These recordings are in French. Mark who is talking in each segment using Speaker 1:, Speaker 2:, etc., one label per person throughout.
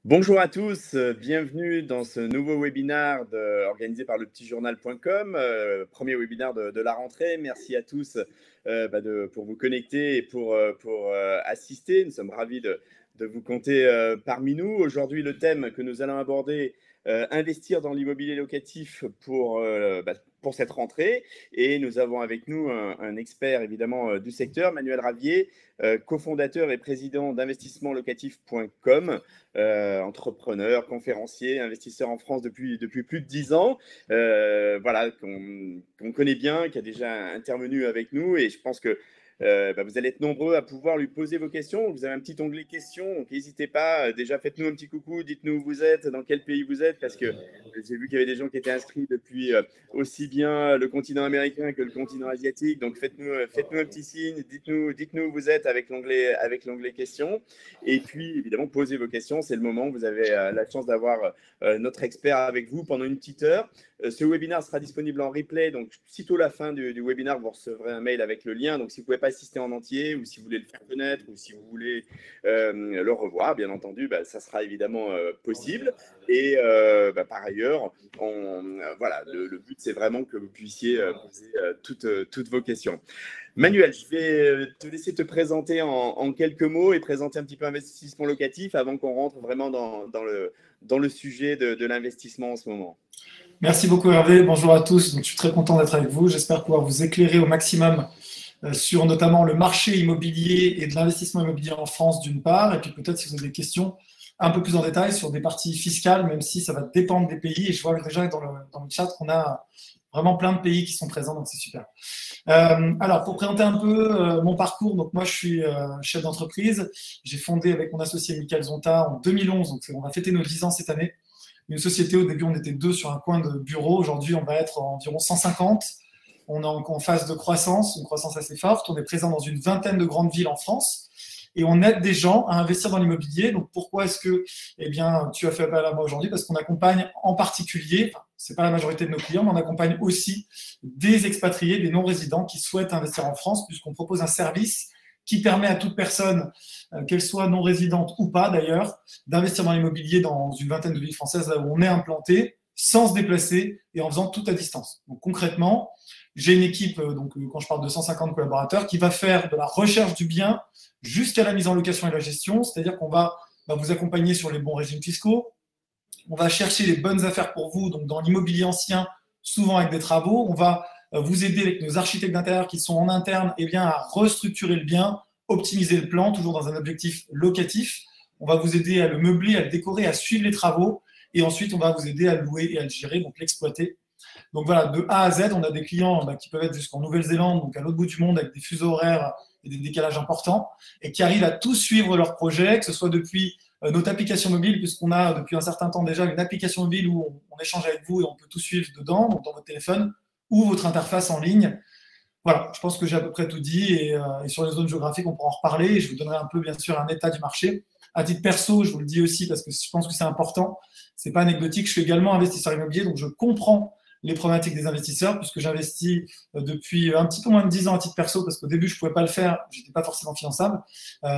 Speaker 1: Bonjour à tous, bienvenue dans ce nouveau webinaire organisé par lepetitjournal.com, premier webinaire de la rentrée. Merci à tous pour vous connecter et pour assister. Nous sommes ravis de vous compter parmi nous. Aujourd'hui, le thème que nous allons aborder, investir dans l'immobilier locatif pour cette rentrée. Et nous avons avec nous un expert évidemment du secteur, Manuel Ravier, cofondateur et président d'investissementlocatif.com. Entrepreneur, conférencier, investisseur en France depuis plus de 10 ans, qu'on connaît bien, qui a déjà intervenu avec nous. Et je pense que vous allez être nombreux à pouvoir lui poser vos questions. Vous avez un petit onglet questions, donc n'hésitez pas. Déjà, faites-nous un petit coucou, dites-nous où vous êtes, dans quel pays vous êtes, parce que j'ai vu qu'il y avait des gens qui étaient inscrits depuis aussi bien le continent américain que le continent asiatique. Donc faites-nous un petit signe, dites-nous où vous êtes avec l'onglet questions. Et puis, évidemment, posez vos questions. C'est le moment où vous avez la chance d'avoir notre expert avec vous pendant une petite heure. Ce webinaire sera disponible en replay. Donc, sitôt la fin du webinaire, vous recevrez un mail avec le lien. Donc, si vous ne pouvez pas assister en entier, ou si vous voulez le faire connaître, ou si vous voulez le revoir, bien entendu, ça sera évidemment possible. Et par ailleurs, le but, c'est vraiment que vous puissiez poser toutes vos questions. Manuel, je vais te laisser te présenter en quelques mots et présenter un petit peu investissement locatif avant qu'on rentre vraiment dans le sujet de l'investissement en ce moment.
Speaker 2: Merci beaucoup Hervé, bonjour à tous. Donc, je suis très content d'être avec vous. J'espère pouvoir vous éclairer au maximum sur notamment le marché immobilier et de l'investissement immobilier en France d'une part, et puis peut-être si vous avez des questions un peu plus en détail sur des parties fiscales, même si ça va dépendre des pays. Et je vois déjà dans le chat qu'on a vraiment plein de pays qui sont présents, donc c'est super. Alors, pour présenter un peu mon parcours, donc moi je suis chef d'entreprise. J'ai fondé avec mon associé Michael Zonta en 2011, donc on va fêter nos 10 ans cette année. Une société, au début on était 2 sur un coin de bureau, aujourd'hui on va être environ 150. On est en phase de croissance, une croissance assez forte. On est présent dans une vingtaine de grandes villes en France et on aide des gens à investir dans l'immobilier. Donc pourquoi est-ce que tu as fait appel à moi aujourd'hui? Parce qu'on accompagne en particulier, c'est pas la majorité de nos clients, mais on accompagne aussi des expatriés, des non-résidents qui souhaitent investir en France, puisqu'on propose un service qui permet à toute personne, qu'elle soit non-résidente ou pas d'ailleurs, d'investir dans l'immobilier dans une vingtaine de villes françaises là où on est implanté, sans se déplacer et en faisant tout à distance. Donc concrètement, j'ai une équipe, quand je parle de 150 collaborateurs, qui va faire de la recherche du bien jusqu'à la mise en location et la gestion, c'est-à-dire qu'on va vous accompagner sur les bons régimes fiscaux, on va chercher les bonnes affaires pour vous, donc dans l'immobilier ancien, souvent avec des travaux, on va vous aider avec nos architectes d'intérieur qui sont en interne à restructurer le bien, optimiser le plan, toujours dans un objectif locatif. On va vous aider à le meubler, à le décorer, à suivre les travaux. Et ensuite, on va vous aider à le louer et à le gérer, donc l'exploiter. Donc voilà, de A à Z, on a des clients qui peuvent être jusqu'en Nouvelle-Zélande, donc à l'autre bout du monde, avec des fuseaux horaires et des décalages importants, et qui arrivent à tout suivre leur projet, que ce soit depuis notre application mobile, puisqu'on a depuis un certain temps déjà une application mobile où on échange avec vous et on peut tout suivre dedans, donc dans votre téléphone, ou votre interface en ligne. Voilà, je pense que j'ai à peu près tout dit et sur les zones géographiques, on pourra en reparler et je vous donnerai un peu, bien sûr, un état du marché. À titre perso, je vous le dis aussi parce que je pense que c'est important, c'est pas anecdotique, je suis également investisseur immobilier, donc je comprends les problématiques des investisseurs puisque j'investis depuis un petit peu moins de 10 ans à titre perso parce qu'au début, je ne pouvais pas le faire, je n'étais pas forcément finançable,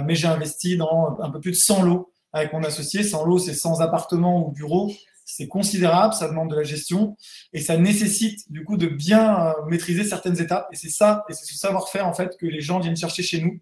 Speaker 2: mais j'ai investi dans un peu plus de 100 lots avec mon associé. 100 lots, c'est 100 appartements ou bureaux. C'est considérable, ça demande de la gestion et ça nécessite du coup de bien maîtriser certaines étapes. Et c'est ça, et c'est ce savoir-faire en fait que les gens viennent chercher chez nous,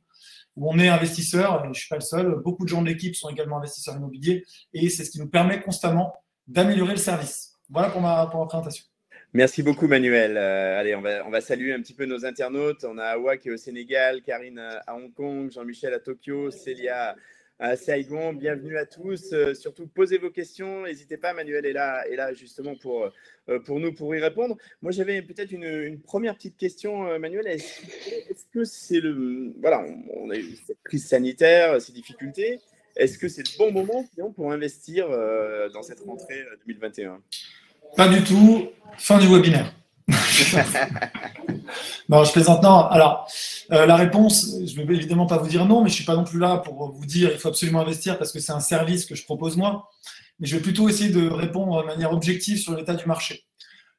Speaker 2: où on est investisseur, et je ne suis pas le seul. Beaucoup de gens de l'équipe sont également investisseurs immobiliers et c'est ce qui nous permet constamment d'améliorer le service. Voilà pour ma présentation.
Speaker 1: Merci beaucoup Manuel. Allez, on va saluer un petit peu nos internautes. On a Awa qui est au Sénégal, Karine à Hong Kong, Jean-Michel à Tokyo, Célia à Saigon. Bienvenue à tous. Surtout, posez vos questions. N'hésitez pas, Manuel est là justement pour y répondre. Moi, j'avais peut-être une première petite question, Manuel. Est-ce que c'est on a eu cette crise sanitaire, ces difficultés. Est-ce que c'est le bon moment pour investir dans cette rentrée 2021?
Speaker 2: Pas du tout. Fin du webinaire. Non, je plaisante. Non, alors, la réponse, je ne vais évidemment pas vous dire non, mais je ne suis pas non plus là pour vous dire il faut absolument investir parce que c'est un service que je propose moi. Mais je vais plutôt essayer de répondre de manière objective sur l'état du marché.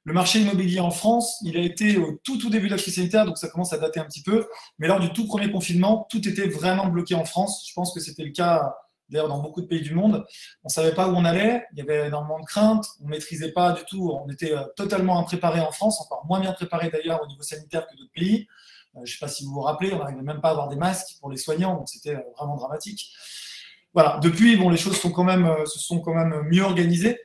Speaker 2: Le marché immobilier en France, il a été au tout début de la crise sanitaire, donc ça commence à dater un petit peu. Mais lors du tout premier confinement, tout était vraiment bloqué en France. Je pense que c'était le cas d'ailleurs dans beaucoup de pays du monde. On ne savait pas où on allait, il y avait énormément de craintes, on ne maîtrisait pas du tout, on était totalement impréparés en France, encore moins bien préparés d'ailleurs au niveau sanitaire que d'autres pays. Je ne sais pas si vous vous rappelez, on n'arrivait même pas à avoir des masques pour les soignants, donc c'était vraiment dramatique. Voilà. Depuis, bon, les choses se sont quand même mieux organisées.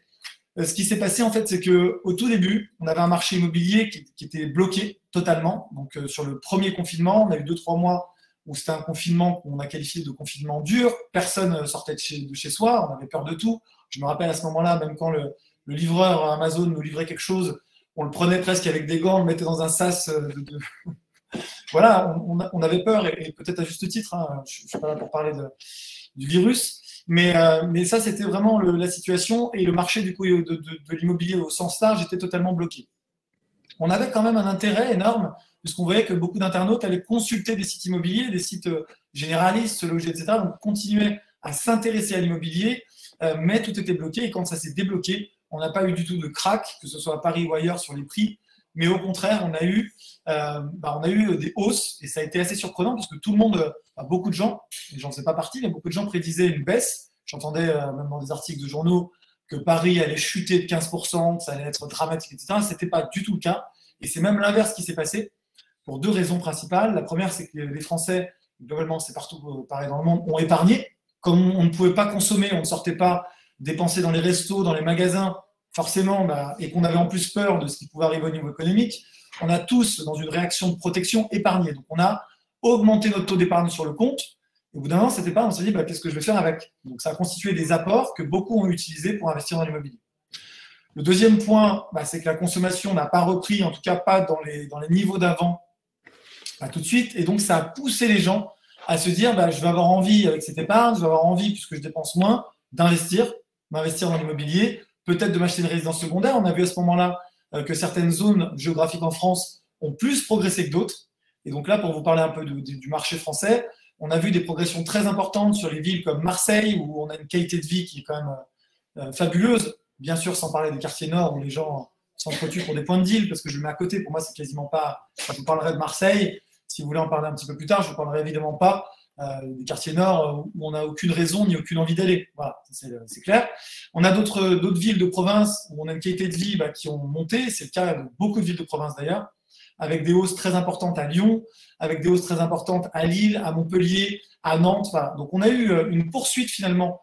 Speaker 2: Ce qui s'est passé, en fait, c'est qu'au tout début, on avait un marché immobilier qui était bloqué totalement. Donc, sur le premier confinement, on a eu 2-3 mois où c'était un confinement qu'on a qualifié de confinement dur. Personne sortait de chez soi, on avait peur de tout. Je me rappelle à ce moment-là, même quand le livreur Amazon nous livrait quelque chose, on le prenait presque avec des gants, on le mettait dans un sas Voilà, on avait peur, et peut-être à juste titre, hein, je ne suis pas là pour parler du virus, mais ça, c'était vraiment la situation, et le marché du coup, de l'immobilier au sens large était totalement bloqué. On avait quand même un intérêt énorme, puisqu'on voyait que beaucoup d'internautes allaient consulter des sites immobiliers, des sites généralistes, se loger, etc. Donc, continuaient à s'intéresser à l'immobilier, mais tout était bloqué, et quand ça s'est débloqué, on n'a pas eu du tout de crack, que ce soit à Paris ou ailleurs, sur les prix, mais au contraire, on a eu des hausses, et ça a été assez surprenant parce que tout le monde, beaucoup de gens, et j'en fais pas partie, mais beaucoup de gens prédisaient une baisse. J'entendais même dans des articles de journaux que Paris allait chuter de 15%, que ça allait être dramatique, etc. Ce n'était pas du tout le cas, et c'est même l'inverse qui s'est passé pour 2 raisons principales. La première, c'est que les Français, globalement, c'est partout pareil dans le monde, ont épargné. Comme on ne pouvait pas consommer, on ne sortait pas dépenser dans les restos, dans les magasins, forcément, et qu'on avait en plus peur de ce qui pouvait arriver au niveau économique, on a tous, dans une réaction de protection, épargné. Donc, on a augmenté notre taux d'épargne sur le compte. Et au bout d'un moment, cette épargne, on s'est dit, qu'est-ce que je vais faire avec? Donc, ça a constitué des apports que beaucoup ont utilisés pour investir dans l'immobilier. Le deuxième point, c'est que la consommation n'a pas repris, en tout cas pas dans les niveaux d'avant, tout de suite. Et donc, ça a poussé les gens à se dire, je vais avoir envie, avec cette épargne, je vais avoir envie, puisque je dépense moins, m'investir dans l'immobilier, peut-être de m'acheter une résidence secondaire. On a vu à ce moment-là que certaines zones géographiques en France ont plus progressé que d'autres. Et donc là, pour vous parler un peu du marché français, on a vu des progressions très importantes sur les villes comme Marseille, où on a une qualité de vie qui est quand même fabuleuse. Bien sûr, sans parler des quartiers nord, où les gens s'entretuent pour des points de deal, parce que je le mets à côté. Pour moi, c'est quasiment pas... Je vous parlerai de Marseille. Si vous voulez en parler un petit peu plus tard, je ne vous parlerai évidemment pas des quartiers nord où on n'a aucune raison ni aucune envie d'aller. Voilà, c'est clair. On a d'autres villes de province où on a une qualité de vie qui ont monté. C'est le cas de beaucoup de villes de province d'ailleurs, avec des hausses très importantes à Lyon, avec des hausses très importantes à Lille, à Montpellier, à Nantes. Voilà. Donc on a eu une poursuite finalement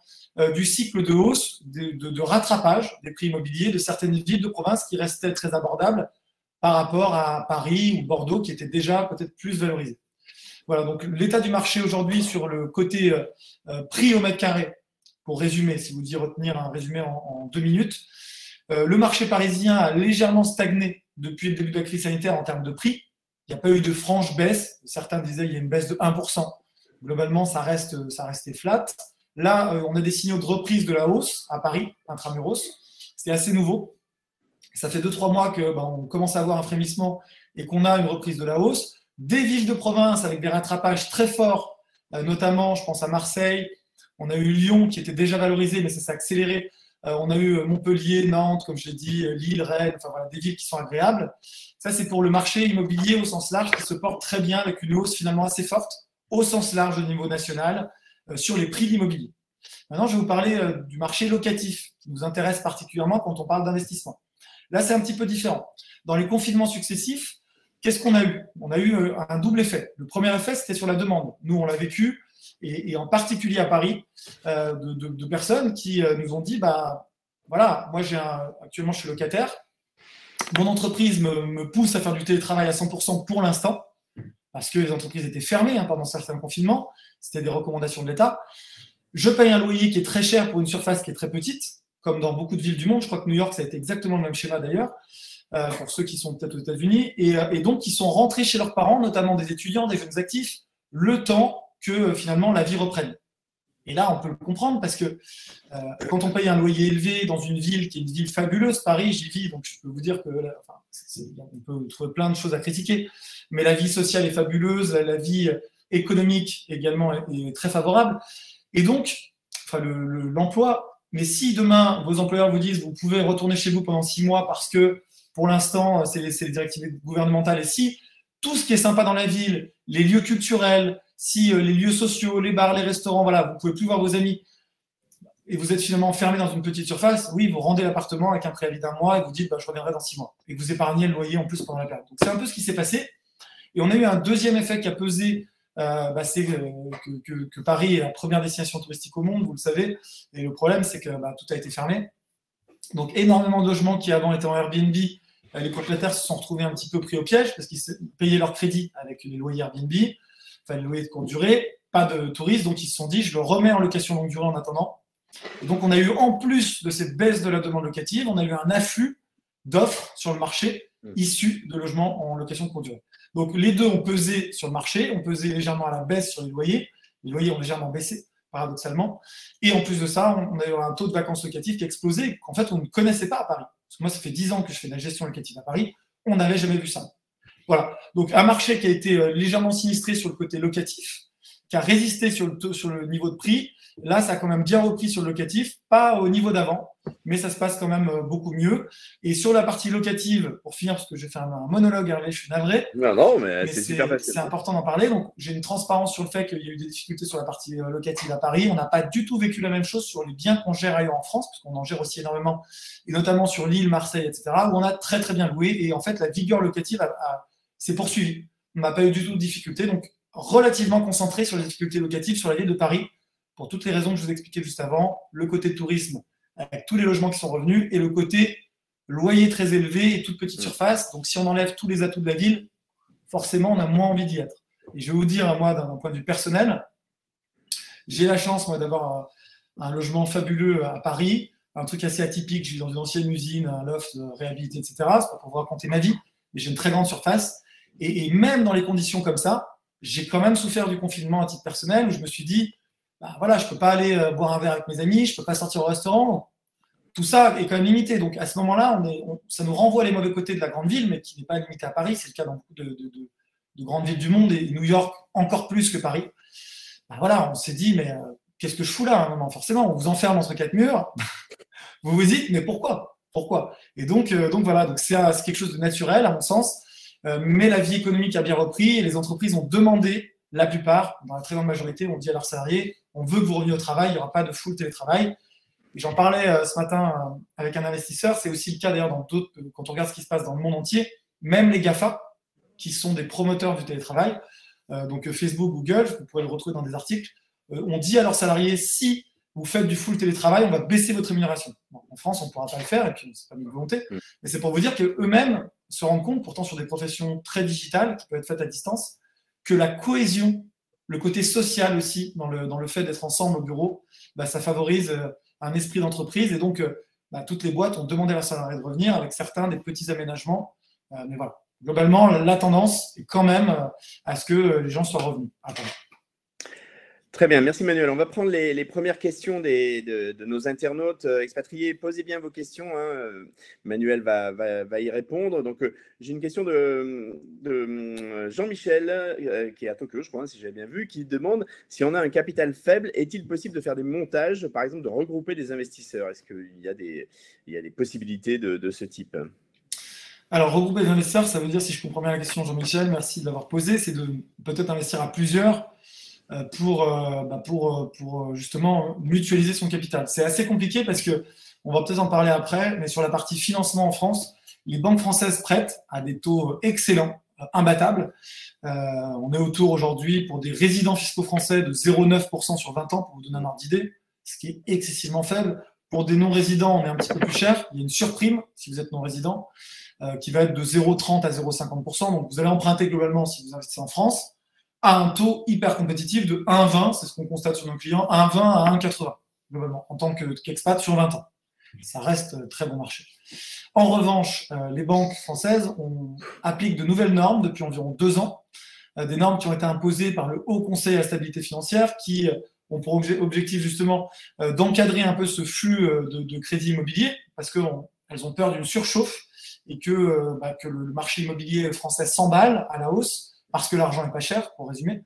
Speaker 2: du cycle de hausse, de rattrapage des prix immobiliers de certaines villes de province qui restaient très abordables par rapport à Paris ou Bordeaux qui étaient déjà peut-être plus valorisés. Voilà, donc l'état du marché aujourd'hui sur le côté prix au mètre carré, pour résumer, si vous devez retenir un résumé en 2 minutes, le marché parisien a légèrement stagné depuis le début de la crise sanitaire en termes de prix. Il n'y a pas eu de franche baisse. Certains disaient qu'il y a une baisse de 1%. Globalement, ça restait flat. Là, on a des signaux de reprise de la hausse à Paris, intramuros. C'est assez nouveau. Ça fait 2-3 mois qu'on commence à avoir un frémissement et qu'on a une reprise de la hausse. Des villes de province avec des rattrapages très forts, notamment, je pense à Marseille. On a eu Lyon qui était déjà valorisé, mais ça s'est accéléré. On a eu Montpellier, Nantes, comme je l'ai dit, Lille, Rennes, enfin voilà, des villes qui sont agréables. Ça, c'est pour le marché immobilier au sens large qui se porte très bien avec une hausse finalement assez forte au sens large au niveau national sur les prix de l'immobilier. Maintenant, je vais vous parler du marché locatif qui nous intéresse particulièrement quand on parle d'investissement. Là, c'est un petit peu différent. Dans les confinements successifs, qu'est-ce qu'on a eu? On a eu un double effet. Le premier effet, c'était sur la demande. Nous, on l'a vécu, et en particulier à Paris, de personnes qui nous ont dit, voilà, moi, actuellement, je suis locataire. Mon entreprise me pousse à faire du télétravail à 100% pour l'instant, parce que les entreprises étaient fermées pendant certains confinements. C'était des recommandations de l'État. Je paye un loyer qui est très cher pour une surface qui est très petite, comme dans beaucoup de villes du monde. Je crois que New York, ça a été exactement le même schéma d'ailleurs, pour ceux qui sont peut-être aux États-Unis, et donc qui sont rentrés chez leurs parents, notamment des étudiants, des jeunes actifs, le temps que finalement la vie reprenne. Et là, on peut le comprendre parce que quand on paye un loyer élevé dans une ville qui est une ville fabuleuse, Paris, j'y vis, donc je peux vous dire que on peut trouver plein de choses à critiquer, mais la vie sociale est fabuleuse, la vie économique également est très favorable, et donc l'emploi. Mais si demain, vos employeurs vous disent vous pouvez retourner chez vous pendant 6 mois parce que pour l'instant, c'est les directives gouvernementales, et si tout ce qui est sympa dans la ville, les lieux culturels, si les lieux sociaux, les bars, les restaurants, voilà, vous ne pouvez plus voir vos amis, et vous êtes finalement enfermé dans une petite surface, oui, vous rendez l'appartement avec un préavis d'1 mois et vous dites je reviendrai dans 6 mois. Et vous épargnez le loyer en plus pendant la période. Donc c'est un peu ce qui s'est passé. Et on a eu un deuxième effet qui a pesé, c'est que Paris est la première destination touristique au monde, vous le savez. Et le problème, c'est que tout a été fermé. Donc énormément de logements qui avant étaient en Airbnb, les propriétaires se sont retrouvés un petit peu pris au piège parce qu'ils payaient leur crédit avec les loyers Airbnb, enfin les loyers de courte durée, pas de touristes, donc ils se sont dit je le remets en location longue durée en attendant. Et donc on a eu en plus de cette baisse de la demande locative, on a eu un afflux d'offres sur le marché issus de logements en location de courte durée. Donc les deux ont pesé sur le marché, ont pesé légèrement à la baisse sur les loyers ont légèrement baissé paradoxalement, et en plus de ça, on a eu un taux de vacances locatives qui a explosé, qu'en fait on ne connaissait pas à Paris. Parce que moi ça fait 10 ans que je fais de la gestion locative à Paris, on n'avait jamais vu ça. Voilà, donc un marché qui a été légèrement sinistré sur le côté locatif, qui a résisté sur le niveau de prix. Là, ça a quand même bien repris sur le locatif, pas au niveau d'avant, mais ça se passe quand même beaucoup mieux. Et sur la partie locative, pour finir, parce que je vais faire un monologue, Hervé, je suis navré.
Speaker 1: Non, mais c'est super facile.
Speaker 2: C'est important d'en parler. Donc, j'ai une transparence sur le fait qu'il y a eu des difficultés sur la partie locative à Paris. On n'a pas du tout vécu la même chose sur les biens qu'on gère ailleurs en France, parce qu'on en gère aussi énormément, et notamment sur Lille, Marseille, etc., où on a très, très bien loué. Et en fait, la vigueur locative s'est poursuivie. On n'a pas eu du tout de difficultés. Donc, relativement concentré sur les difficultés locatives sur la ville de Paris, pour toutes les raisons que je vous expliquais juste avant, le côté tourisme, avec tous les logements qui sont revenus, et le côté loyer très élevé et toute petite surface. Donc, si on enlève tous les atouts de la ville, forcément, on a moins envie d'y être. Et je vais vous dire, moi, d'un point de vue personnel, j'ai la chance, moi, d'avoir un logement fabuleux à Paris, un truc assez atypique. Je vis dans une ancienne usine, un loft réhabilité, etc. C'est pas pour vous raconter ma vie, mais j'ai une très grande surface. Et même dans les conditions comme ça, j'ai quand même souffert du confinement à titre personnel, où je me suis dit, voilà, je ne peux pas aller boire un verre avec mes amis, je ne peux pas sortir au restaurant. Tout ça est quand même limité. Donc à ce moment-là, ça nous renvoie les mauvais côtés de la grande ville, mais qui n'est pas limité à Paris. C'est le cas dans beaucoup de grandes villes du monde, et New York encore plus que Paris. Voilà, on s'est dit, mais qu'est-ce que je fous là à un moment? Forcément, on vous enferme entre 4 murs. Vous vous dites, mais pourquoi? Et donc voilà, donc c'est quelque chose de naturel à mon sens. Mais la vie économique a bien repris et les entreprises ont demandé, la plupart, dans la très grande majorité, ont dit à leurs salariés, on veut que vous reveniez au travail, il n'y aura pas de full télétravail. Et j'en parlais ce matin avec un investisseur, c'est aussi le cas d'ailleurs dans d'autres, quand on regarde ce qui se passe dans le monde entier, même les GAFA, qui sont des promoteurs du télétravail, donc Facebook, Google, vous pourrez le retrouver dans des articles, ont dit à leurs salariés, si vous faites du full télétravail, on va baisser votre rémunération. Bon, en France, on ne pourra pas le faire, et puis c'est pas une volonté, mais c'est pour vous dire qu'eux-mêmes se rendent compte, pourtant sur des professions très digitales, qui peuvent être faites à distance, que la cohésion, le côté social aussi, dans le fait d'être ensemble au bureau, ça favorise un esprit d'entreprise. Et donc, toutes les boîtes ont demandé à leurs salariés de revenir, avec certains des petits aménagements. Mais voilà, globalement, la tendance est quand même à ce que les gens soient revenus. Attends.
Speaker 1: Très bien, merci Manuel. On va prendre les premières questions de nos internautes expatriés. Posez bien vos questions, hein. Manuel va y répondre. Donc, j'ai une question de Jean-Michel, qui est à Tokyo, je crois, si j'avais bien vu, qui demande si on a un capital faible, est-il possible de faire des montages, par exemple de regrouper des investisseurs? Est-ce qu'il y a des possibilités de ce type?
Speaker 2: Alors, regrouper des investisseurs, ça veut dire, si je comprends bien la question, Jean-Michel, merci de l'avoir posée, c'est de peut-être investir à plusieurs pour justement mutualiser son capital. C'est assez compliqué parce que, on va peut-être en parler après, mais sur la partie financement en France, les banques françaises prêtent à des taux excellents, imbattables. On est autour aujourd'hui pour des résidents fiscaux français de 0,9% sur 20 ans, pour vous donner un ordre d'idée, ce qui est excessivement faible. Pour des non-résidents, on est un petit peu plus cher. Il y a une surprime si vous êtes non-résident qui va être de 0,30 à 0,50%. Donc vous allez emprunter globalement, si vous investissez en France, à un taux hyper compétitif de 1,20, c'est ce qu'on constate sur nos clients, 1,20 à 1,80, globalement, en tant qu'expat sur 20 ans. Ça reste très bon marché. En revanche, les banques françaises appliquent de nouvelles normes depuis environ 2 ans, des normes qui ont été imposées par le Haut Conseil à la stabilité financière, qui ont pour objectif justement d'encadrer un peu ce flux de crédit immobilier, parce qu'elles ont peur d'une surchauffe et que le marché immobilier français s'emballe à la hausse, parce que l'argent n'est pas cher, pour résumer.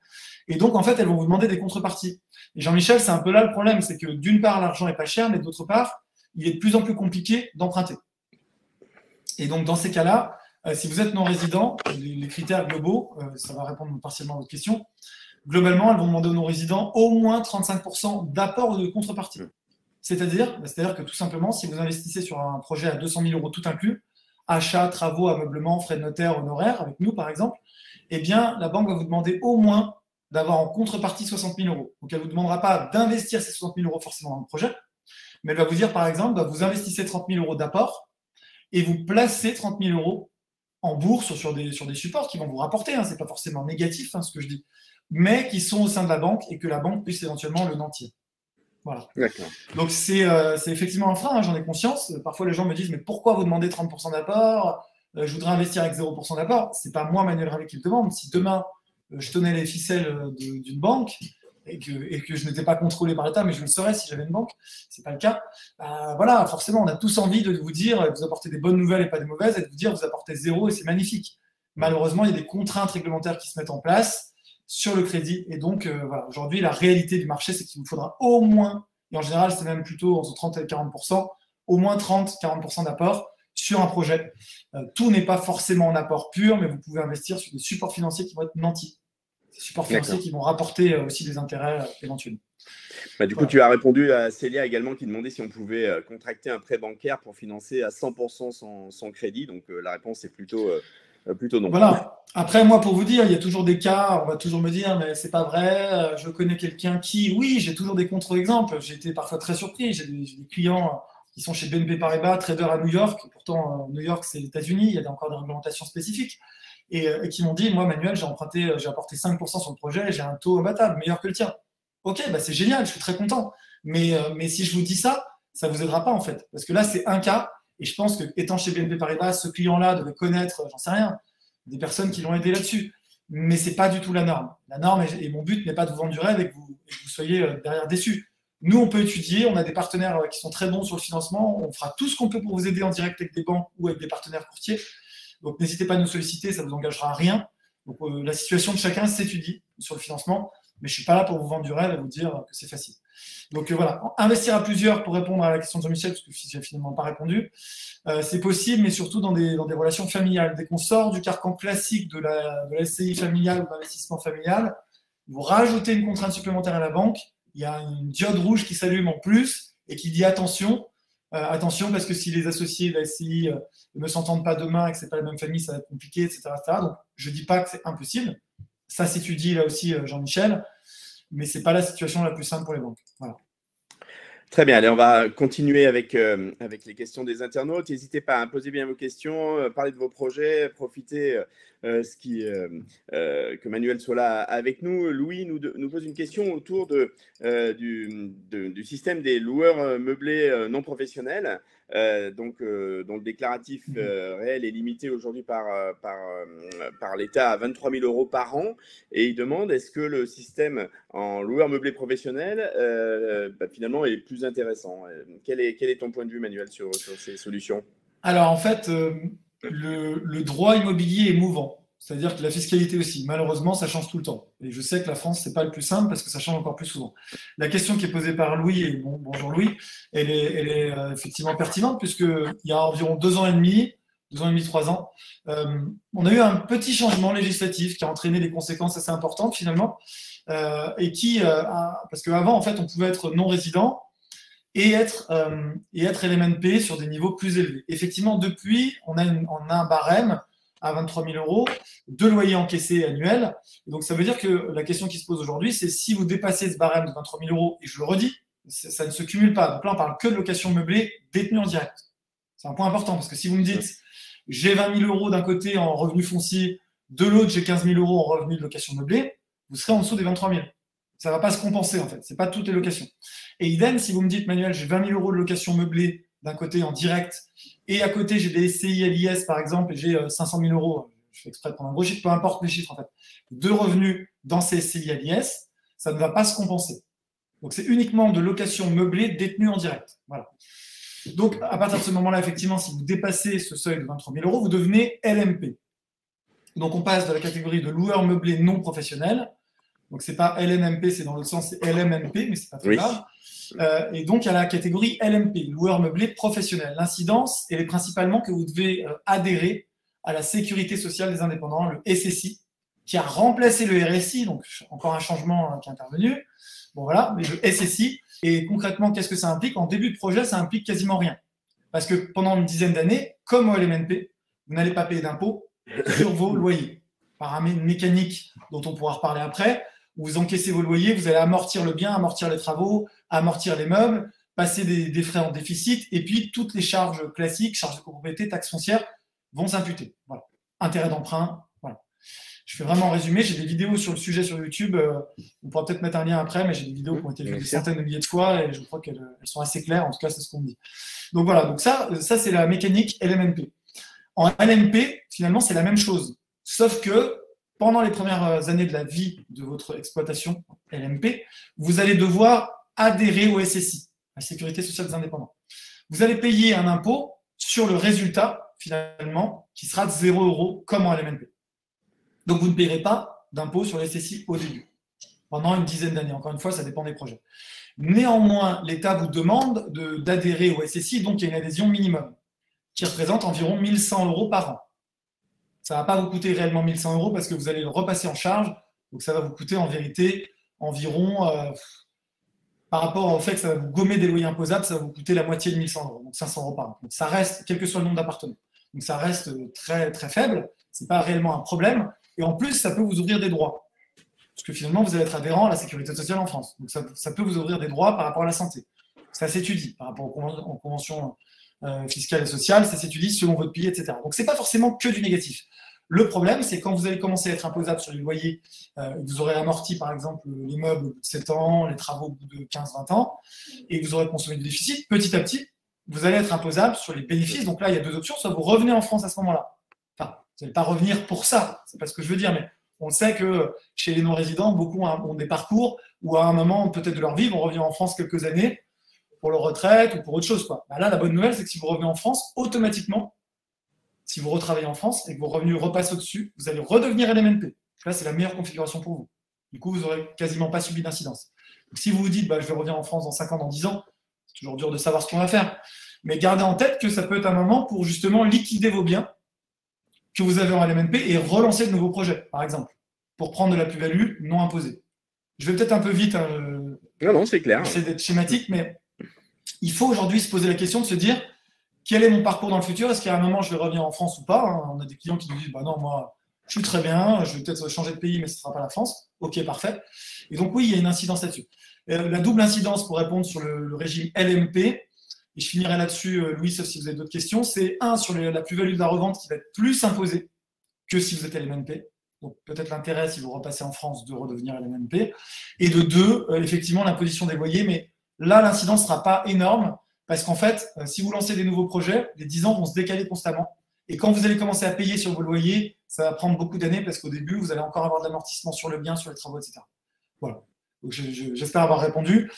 Speaker 2: Et donc, en fait, elles vont vous demander des contreparties. Et Jean-Michel, c'est un peu là le problème, c'est que d'une part, l'argent n'est pas cher, mais d'autre part, il est de plus en plus compliqué d'emprunter. Et donc, dans ces cas-là, si vous êtes non-résident, les critères globaux, ça va répondre partiellement à votre question, globalement, elles vont demander aux non-résidents au moins 35% d'apport ou de contrepartie. C'est-à-dire que tout simplement, si vous investissez sur un projet à 200 000 euros tout inclus, achats, travaux, ameublement, frais de notaire, honoraires, avec nous par exemple, eh bien, la banque va vous demander au moins d'avoir en contrepartie 60 000 euros. Donc, elle ne vous demandera pas d'investir ces 60 000 euros forcément dans le projet, mais elle va vous dire, par exemple, bah, vous investissez 30 000 euros d'apport et vous placez 30 000 euros en bourse sur des supports qui vont vous rapporter. Ce n'est pas forcément négatif ce que je dis, mais qui sont au sein de la banque et que la banque puisse éventuellement le nantir. Voilà. Donc, c'est effectivement un frein, j'en ai conscience. Parfois, les gens me disent, mais pourquoi vous demandez 30% d'apport? Je voudrais investir avec 0% d'apport. Ce n'est pas moi, Manuel Ravet, qui le demande. Si demain, je tenais les ficelles d'une banque et que je n'étais pas contrôlé par l'État, mais je le serais si j'avais une banque, ce n'est pas le cas. Voilà, forcément, on a tous envie de vous dire, de vous apporter des bonnes nouvelles et pas des mauvaises, et de vous dire, vous apportez 0 et c'est magnifique. Malheureusement, il y a des contraintes réglementaires qui se mettent en place sur le crédit. Et donc, voilà, aujourd'hui, la réalité du marché, c'est qu'il vous faudra au moins, et en général, c'est même plutôt entre 30 et 40%, au moins 30-40% d'apport sur un projet. Tout n'est pas forcément en apport pur, mais vous pouvez investir sur des supports financiers qui vont être nantis. Des supports financiers qui vont rapporter aussi des intérêts éventuels.
Speaker 1: Du coup, tu as répondu à Célia également qui demandait si on pouvait contracter un prêt bancaire pour financer à 100% son crédit. Donc, la réponse est plutôt non.
Speaker 2: Voilà. Après, moi, pour vous dire, il y a toujours des cas, on va toujours me dire, mais c'est pas vrai, je connais quelqu'un qui… Oui, j'ai toujours des contre-exemples. J'ai été parfois très surpris. J'ai des clients qui sont chez BNP Paribas, traders à New York. Pourtant, New York, c'est les États-Unis, il y a encore des réglementations spécifiques. Et qui m'ont dit, moi, Manuel, j'ai apporté 5% sur le projet, j'ai un taux imbattable, meilleur que le tien. Ok, bah c'est génial, je suis très content. Mais si je vous dis ça, ça ne vous aidera pas, en fait. Parce que là, c'est un cas. Et je pense que, étant chez BNP Paribas, ce client-là devait connaître, j'en sais rien, des personnes qui l'ont aidé là-dessus. Mais ce n'est pas du tout la norme. La norme, et mon but n'est pas de vous vendre du rêve et que vous soyez derrière déçus. Nous, on peut étudier, on a des partenaires qui sont très bons sur le financement, on fera tout ce qu'on peut pour vous aider en direct avec des banques ou avec des partenaires courtiers. Donc, n'hésitez pas à nous solliciter, ça ne vous engagera à rien. Donc, la situation de chacun s'étudie sur le financement, mais je ne suis pas là pour vous vendre du rêve et vous dire que c'est facile. Donc, voilà, investir à plusieurs pour répondre à la question de Jean-Michel, parce que je n'ai finalement pas répondu, c'est possible, mais surtout dans des relations familiales. Dès qu'on sort du carcan classique de la SCI familiale ou de l'investissement familial, vous rajoutez une contrainte supplémentaire à la banque, il y a une diode rouge qui s'allume en plus et qui dit attention, parce que si les associés de la SCI ne s'entendent pas demain et que ce n'est pas la même famille, ça va être compliqué, etc. Donc, je ne dis pas que c'est impossible. Ça s'étudie là aussi, Jean-Michel, mais ce n'est pas la situation la plus simple pour les banques. Voilà.
Speaker 1: Très bien, allez, on va continuer avec les questions des internautes. N'hésitez pas à poser bien vos questions, parler de vos projets, profitez que Manuel soit là avec nous. Louis nous pose une question autour du système des loueurs meublés non professionnels. Dont le déclaratif réel est limité aujourd'hui par l'État à 23 000 euros par an. Et il demande, est-ce que le système en loueur meublé professionnel finalement est plus intéressant? Quel est ton point de vue, Manuel, sur ces solutions?
Speaker 2: Alors, en fait, le droit immobilier est mouvant. C'est-à-dire que la fiscalité aussi. Malheureusement, ça change tout le temps. Et je sais que la France, ce n'est pas le plus simple parce que ça change encore plus souvent. La question qui est posée par Louis, et bonjour Louis, elle est effectivement pertinente puisqu'il y a environ 2 ans et demi, 3 ans, on a eu un petit changement législatif qui a entraîné des conséquences assez importantes finalement. Parce qu'avant, en fait, on pouvait être non-résident et être LMNP sur des niveaux plus élevés. Effectivement, depuis, on a un barème à 23 000 euros de loyer encaissé annuel. Et donc, ça veut dire que la question qui se pose aujourd'hui, c'est si vous dépassez ce barème de 23 000 euros, et je le redis, ça ne se cumule pas. Donc là, on parle que de location meublée détenue en direct. C'est un point important, parce que si vous me dites, j'ai 20 000 euros d'un côté en revenu foncier, de l'autre, j'ai 15 000 euros en revenu de location meublée, vous serez en dessous des 23 000. Ça ne va pas se compenser, en fait. Ce n'est pas toutes les locations. Et idem, si vous me dites, Manuel, j'ai 20 000 euros de location meublée d'un côté en direct, et à côté, j'ai des SCI, LIS, par exemple, et j'ai 500 000 euros, je fais exprès de prendre un gros chiffre, peu importe les chiffres, en fait, de revenus dans ces SCI, LIS, ça ne va pas se compenser. Donc, c'est uniquement de location meublée détenue en direct. Voilà. Donc, à partir de ce moment-là, effectivement, si vous dépassez ce seuil de 23 000 euros, vous devenez LMP. Donc, on passe de la catégorie de loueur meublé non professionnel. Donc, ce n'est pas LNMP, c'est dans l'autre sens, c'est LMNP, mais ce n'est pas très grave. Et donc, il y a la catégorie LMP, loueur meublé professionnel. L'incidence, elle est principalement que vous devez adhérer à la sécurité sociale des indépendants, le SSI, qui a remplacé le RSI, donc encore un changement qui est intervenu. Bon, voilà, mais le SSI, Et concrètement, qu'est-ce que ça implique? En début de projet, ça implique quasiment rien. Parce que pendant une dizaine d'années, comme au LMNP, vous n'allez pas payer d'impôts sur vos loyers. Par une mécanique dont on pourra reparler après, où vous encaissez vos loyers, vous allez amortir le bien, amortir les travaux, amortir les meubles, passer des frais en déficit, et puis toutes les charges classiques, charges de copropriété, taxes foncières, vont s'imputer. Voilà. Intérêt d'emprunt, voilà. Je fais vraiment un résumé, j'ai des vidéos sur le sujet sur YouTube, on pourra peut-être mettre un lien après, mais j'ai des vidéos qui ont été vues des centaines de milliers de fois, et je crois qu'elles sont assez claires, en tout cas c'est ce qu'on dit. Donc voilà, donc ça c'est la mécanique LMNP. En LMP, finalement, c'est la même chose, sauf que pendant les premières années de la vie de votre exploitation LMP, vous allez devoir adhérer au SSI, la Sécurité sociale des indépendants. Vous allez payer un impôt sur le résultat, finalement, qui sera de 0 € comme en LMNP. Donc, vous ne payerez pas d'impôt sur le SSI au début, pendant une dizaine d'années. Encore une fois, ça dépend des projets. Néanmoins, l'État vous demande d'adhérer au SSI, donc il y a une adhésion minimum, qui représente environ 1 100 € par an. Ça ne va pas vous coûter réellement 1 100 € parce que vous allez le repasser en charge, donc ça va vous coûter en vérité environ, par rapport au fait que ça va vous gommer des loyers imposables, ça va vous coûter la moitié de 1 100 €, donc 500 € par an. Donc ça reste, quel que soit le nombre d'appartements. Donc ça reste très, très faible, ce n'est pas réellement un problème, et en plus, ça peut vous ouvrir des droits. Parce que finalement, vous allez être adhérent à la sécurité sociale en France. Donc ça peut vous ouvrir des droits par rapport à la santé. Ça s'étudie par rapport aux conventions fiscales et sociales, ça s'étudie selon votre pays, etc. Donc ce n'est pas forcément que du négatif. Le problème, c'est quand vous allez commencer à être imposable sur les loyers, vous aurez amorti par exemple l'immeuble au bout de 7 ans, les travaux au bout de 15-20 ans, et vous aurez consommé du déficit, petit à petit, vous allez être imposable sur les bénéfices. Donc là, il y a deux options, soit vous revenez en France à ce moment-là. Enfin, vous n'allez pas revenir pour ça, c'est pas ce que je veux dire, mais on sait que chez les non-résidents, beaucoup ont des parcours où à un moment peut-être de leur vie, vont revenir en France quelques années pour leur retraite ou pour autre chose. Quoi. Bah là, la bonne nouvelle, c'est que si vous revenez en France, automatiquement, si vous retravaillez en France et que vos revenus repassent au-dessus, vous allez redevenir LMNP. Là, c'est la meilleure configuration pour vous. Du coup, vous n'aurez quasiment pas subi d'incidence. Si vous vous dites, bah, je vais revenir en France dans 5 ans, dans 10 ans, c'est toujours dur de savoir ce qu'on va faire. Mais gardez en tête que ça peut être un moment pour justement liquider vos biens que vous avez en LMNP et relancer de nouveaux projets, par exemple, pour prendre de la plus-value non imposée. Je vais peut-être un peu vite.
Speaker 1: Non, c'est clair.
Speaker 2: J'essaie d'être schématique, mais il faut aujourd'hui se poser la question de se dire quel est mon parcours dans le futur? Est-ce qu'à un moment, je vais revenir en France ou pas? On a des clients qui nous disent bah non, moi, je suis très bien, je vais peut-être changer de pays, mais ce ne sera pas la France. Ok, parfait. Et donc, oui, il y a une incidence là-dessus. La double incidence, pour répondre sur le régime LMP, et je finirai là-dessus, Louis, sauf si vous avez d'autres questions, c'est sur la plus-value de la revente qui va être plus imposée que si vous êtes LMNP. Donc, peut-être l'intérêt, si vous repassez en France, de redevenir LMNP. Et de 2, effectivement, l'imposition des loyers, mais là, l'incidence ne sera pas énorme. Parce qu'en fait, si vous lancez des nouveaux projets, les 10 ans vont se décaler constamment. Et quand vous allez commencer à payer sur vos loyers, ça va prendre beaucoup d'années parce qu'au début, vous allez encore avoir de l'amortissement sur le bien, sur les travaux, etc. Voilà. Donc, j'espère avoir répondu.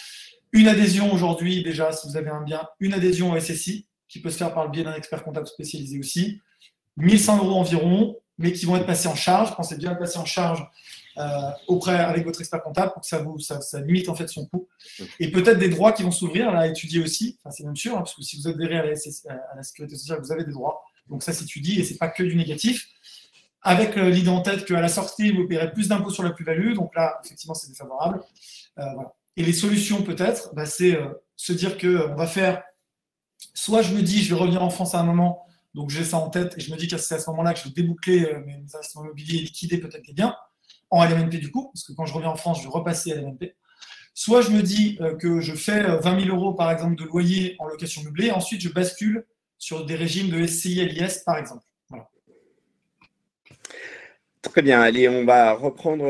Speaker 2: Une adhésion aujourd'hui, déjà, si vous avez un bien, une adhésion au SSI, qui peut se faire par le biais d'un expert comptable spécialisé aussi. 1 100 € environ, mais qui vont être passés en charge. Pensez bien à le passer en charge avec votre expert comptable pour que ça limite en fait son coût. Et peut-être des droits qui vont s'ouvrir à étudier aussi, enfin, c'est même sûr, hein, parce que si vous adhérez à la sécurité sociale, vous avez des droits. Donc ça s'étudie et ce n'est pas que du négatif. Avec l'idée en tête qu'à la sortie, vous paierez plus d'impôts sur la plus-value, donc là, effectivement, c'est défavorable. Voilà. Et les solutions, peut-être, c'est se dire qu'on va faire, soit je me dis, je vais revenir en France à un moment, donc j'ai ça en tête, et je me dis que c'est à ce moment-là que je vais déboucler mes investissements immobiliers et liquider peut-être des biens, en LMNP du coup, parce que quand je reviens en France, je vais repasser à LMNP. Soit je me dis que je fais 20 000 € par exemple de loyer en location meublée, et ensuite je bascule sur des régimes de SCI, LIS par exemple. Voilà.
Speaker 1: Très bien, allez, on va reprendre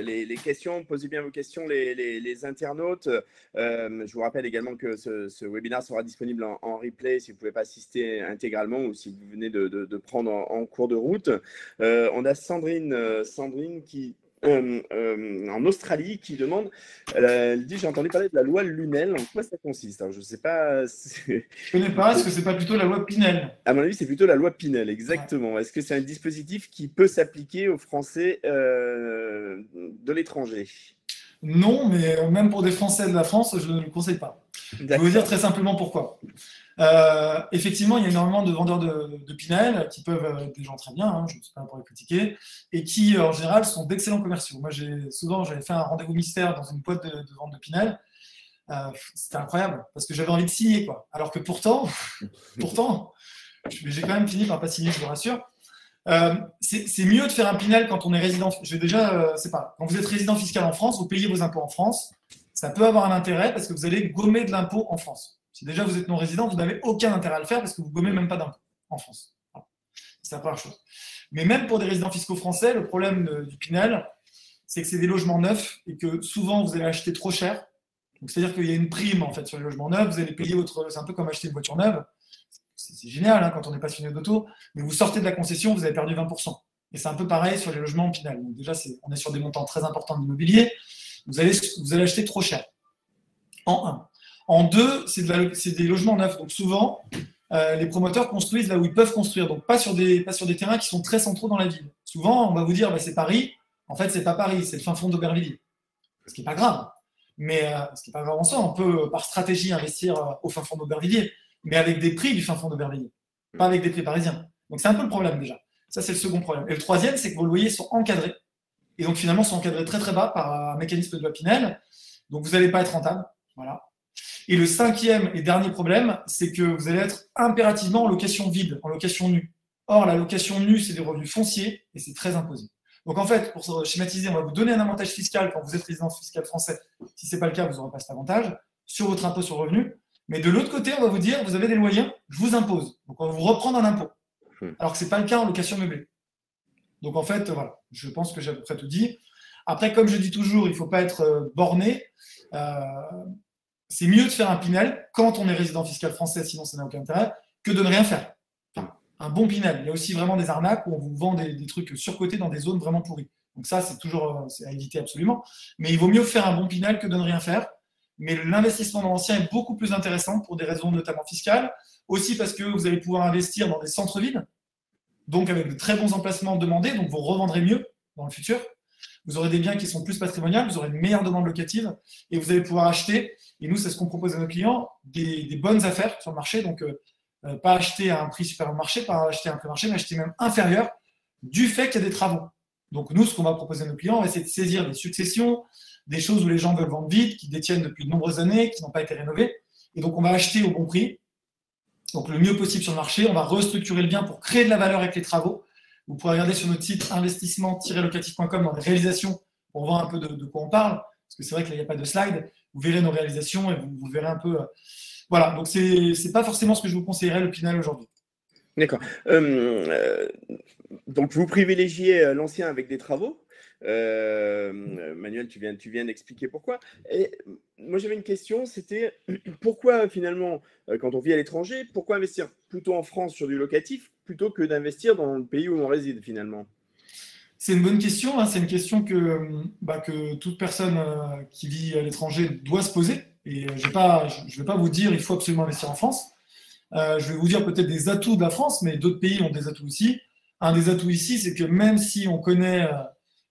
Speaker 1: les questions. Posez bien vos questions, les internautes. Je vous rappelle également que ce webinaire sera disponible en replay si vous ne pouvez pas assister intégralement ou si vous venez de prendre en cours de route. On a Sandrine qui, en Australie, qui demande, elle dit, j'ai entendu parler de la loi Lunel, en quoi ça consiste? Alors, je ne sais pas.
Speaker 2: Je ne connais pas, est-ce que ce n'est pas plutôt la loi Pinel?
Speaker 1: À mon avis, c'est plutôt la loi Pinel, exactement. Ouais. Est-ce que c'est un dispositif qui peut s'appliquer aux Français de l'étranger?
Speaker 2: Non, mais même pour des Français de la France, je ne le conseille pas. Je vais vous dire très simplement pourquoi. Effectivement, il y a énormément de vendeurs de Pinel qui peuvent être des gens très bien, hein, je ne suis pas là pour les critiquer, et qui, en général, sont d'excellents commerciaux. Moi, j'avais fait un rendez-vous mystère dans une boîte de vente de Pinel. C'était incroyable parce que j'avais envie de signer, quoi. Alors que pourtant, j'ai quand même fini par pas signer, je vous rassure. C'est mieux de faire un Pinel quand on est résident. C'est pas. Quand vous êtes résident fiscal en France, vous payez vos impôts en France. Ça peut avoir un intérêt parce que vous allez gommer de l'impôt en France. Si déjà vous êtes non résident, vous n'avez aucun intérêt à le faire parce que vous gommez même pas d'impôt en France. Voilà. C'est la première chose. Mais même pour des résidents fiscaux français, le problème du Pinel, c'est que c'est des logements neufs et que souvent vous allez acheter trop cher. C'est-à-dire qu'il y a une prime en fait sur les logements neufs. Vous allez payer c'est un peu comme acheter une voiture neuve. C'est génial hein, quand on est passionné d'auto, mais vous sortez de la concession, vous avez perdu 20%. Et c'est un peu pareil sur les logements en Pinel. Donc déjà, on est sur des montants très importants d'immobilier. Vous allez acheter trop cher. En un. En deux, c'est des logements neufs. Donc souvent, les promoteurs construisent là où ils peuvent construire. Donc pas sur des terrains qui sont très centraux dans la ville. Souvent, on va vous dire, bah, c'est Paris. En fait, c'est pas Paris, c'est le fin fond d'Aubervilliers. Ce qui n'est pas grave. Mais ce qui n'est pas grave en soi, on peut par stratégie investir au fin fond d'Aubervilliers, mais avec des prix du fin fond d'Aubervilliers, pas avec des prix parisiens. Donc c'est un peu le problème déjà. Ça, c'est le second problème. Et le troisième, c'est que vos loyers sont encadrés. Et donc finalement, sont encadrés très très bas par un mécanisme de loi Pinel. Donc vous n'allez pas être rentable. Voilà. Et le cinquième et dernier problème, c'est que vous allez être impérativement en location vide, en location nue. Or, la location nue, c'est des revenus fonciers et c'est très imposé. Donc en fait, pour schématiser, on va vous donner un avantage fiscal quand vous êtes résident fiscal français. Si ce n'est pas le cas, vous n'aurez pas cet avantage sur votre impôt sur le revenu. Mais de l'autre côté, on va vous dire, vous avez des loyers, je vous impose. Donc on va vous reprendre un impôt. Alors que ce n'est pas le cas en location meublée. Donc en fait, voilà, je pense que j'ai à peu près tout dit. Après, comme je dis toujours, il ne faut pas être borné. C'est mieux de faire un Pinel quand on est résident fiscal français, sinon ça n'a aucun intérêt, que de ne rien faire. Enfin, un bon Pinel. Il y a aussi vraiment des arnaques où on vous vend des trucs surcotés dans des zones vraiment pourries. Donc ça, c'est toujours à éviter absolument. Mais il vaut mieux faire un bon Pinel que de ne rien faire. Mais l'investissement dans l'ancien est beaucoup plus intéressant pour des raisons notamment fiscales. Aussi parce que vous allez pouvoir investir dans des centres-villes, donc avec de très bons emplacements demandés, donc vous revendrez mieux dans le futur. Vous aurez des biens qui sont plus patrimoniaux, vous aurez une meilleure demande locative et vous allez pouvoir acheter, et nous c'est ce qu'on propose à nos clients, des bonnes affaires sur le marché, donc pas acheter à un prix supérieur au marché, pas acheter à un prix marché, mais acheter même inférieur du fait qu'il y a des travaux. Donc nous, ce qu'on va proposer à nos clients, on va essayer de saisir des successions, des choses où les gens veulent vendre vite, qui détiennent depuis de nombreuses années, qui n'ont pas été rénovées, et donc on va acheter au bon prix, donc le mieux possible sur le marché, on va restructurer le bien pour créer de la valeur avec les travaux. Vous pourrez regarder sur notre site investissement-locatif.com dans les réalisations pour voir un peu de quoi on parle, parce que c'est vrai qu'il n'y a pas de slide. Vous verrez nos réalisations et vous verrez un peu. Voilà, donc c'est pas forcément ce que je vous conseillerais le Pinel aujourd'hui.
Speaker 1: D'accord. Donc vous privilégiez l'ancien avec des travaux. Manuel, tu viens d'expliquer pourquoi. Et moi j'avais une question, c'était pourquoi finalement, quand on vit à l'étranger, pourquoi investir plutôt en France sur du locatif plutôt que d'investir dans le pays où on réside finalement?
Speaker 2: C'est une bonne question, hein. C'est une question que toute personne qui vit à l'étranger doit se poser. Et je ne vais pas vous dire il faut absolument investir en France. Je vais vous dire peut-être des atouts de la France, mais d'autres pays ont des atouts aussi. Un des atouts ici, c'est que même si on connaît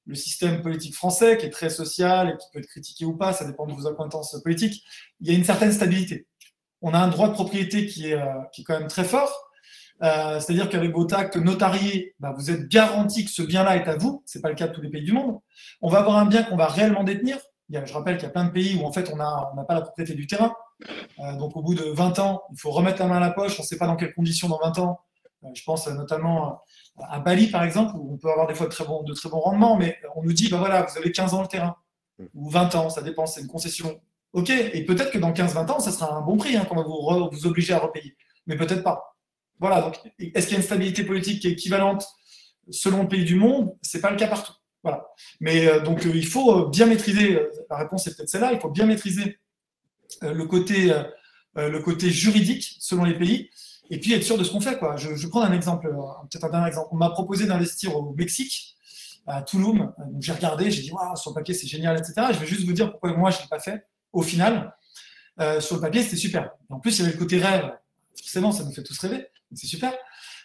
Speaker 2: le système politique français, qui est très social et qui peut être critiqué ou pas, ça dépend de vos acquaintances politiques, il y a une certaine stabilité. On a un droit de propriété qui est quand même très fort. C'est-à-dire qu'avec votre acte notarié, vous êtes garanti que ce bien-là est à vous. Ce n'est pas le cas de tous les pays du monde. On va avoir un bien qu'on va réellement détenir. Je rappelle qu'il y a plein de pays où en fait on n'a pas la propriété du terrain. Donc au bout de 20 ans, il faut remettre la main à la poche. On ne sait pas dans quelles conditions dans 20 ans. Je pense notamment à Bali par exemple, où on peut avoir des fois de très bons rendements, mais on nous dit, voilà, vous avez 15 ans le terrain, ou 20 ans, ça dépend, c'est une concession. Ok, et peut-être que dans 15-20 ans, ça sera un bon prix qu'on va vous obliger à repayer, mais peut-être pas. Voilà, donc est-ce qu'il y a une stabilité politique qui est équivalente selon le pays du monde? Ce n'est pas le cas partout. Voilà. Mais donc il faut bien maîtriser, la réponse est peut-être celle-là, il faut bien maîtriser le côté juridique selon les pays, et puis être sûr de ce qu'on fait, quoi. Je vais prendre un exemple, peut-être un dernier exemple. On m'a proposé d'investir au Mexique, à Tulum. Donc j'ai regardé, j'ai dit, waouh, sur le papier, c'est génial, etc. Je vais juste vous dire pourquoi moi, je ne l'ai pas fait. Au final, sur le papier, c'était super. Et en plus, il y avait le côté rêve. Forcément, ça nous fait tous rêver, donc c'est super.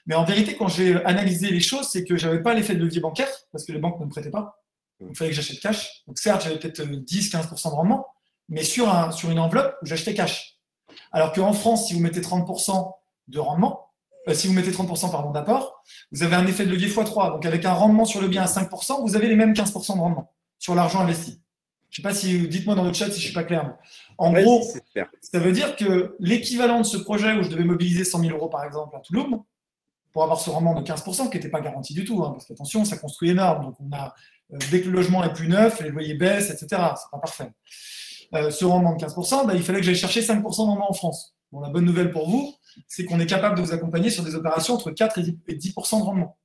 Speaker 2: Mais en vérité, quand j'ai analysé les choses, c'est que je n'avais pas l'effet de levier bancaire, parce que les banques ne me prêtaient pas. Donc il fallait que j'achète cash. Donc certes, j'avais peut-être 10-15% de rendement, mais sur une enveloppe où j'achetais cash. Alors qu'en France, si vous mettez 30% de rendement, si vous mettez 30% pardon, d'apport, vous avez un effet de levier x3. Donc avec un rendement sur le bien à 5%, vous avez les mêmes 15% de rendement sur l'argent investi. Je ne sais pas si, dites-moi dans le chat si je ne suis pas clair. En
Speaker 1: Ouais,
Speaker 2: gros,
Speaker 1: c'est super.
Speaker 2: ça veut dire que l'équivalent de ce projet où je devais mobiliser 100 000 euros, par exemple, à Toulouse, pour avoir ce rendement de 15%, qui n'était pas garanti du tout, hein, parce qu'attention, ça construit énorme. Donc, on a, dès que le logement est plus neuf, les loyers baissent, etc. C'est pas parfait. Ce rendement de 15%, bah, il fallait que j'aille chercher 5% de rendement en France. Bon, la bonne nouvelle pour vous, c'est qu'on est capable de vous accompagner sur des opérations entre 4 et 10% de rendement.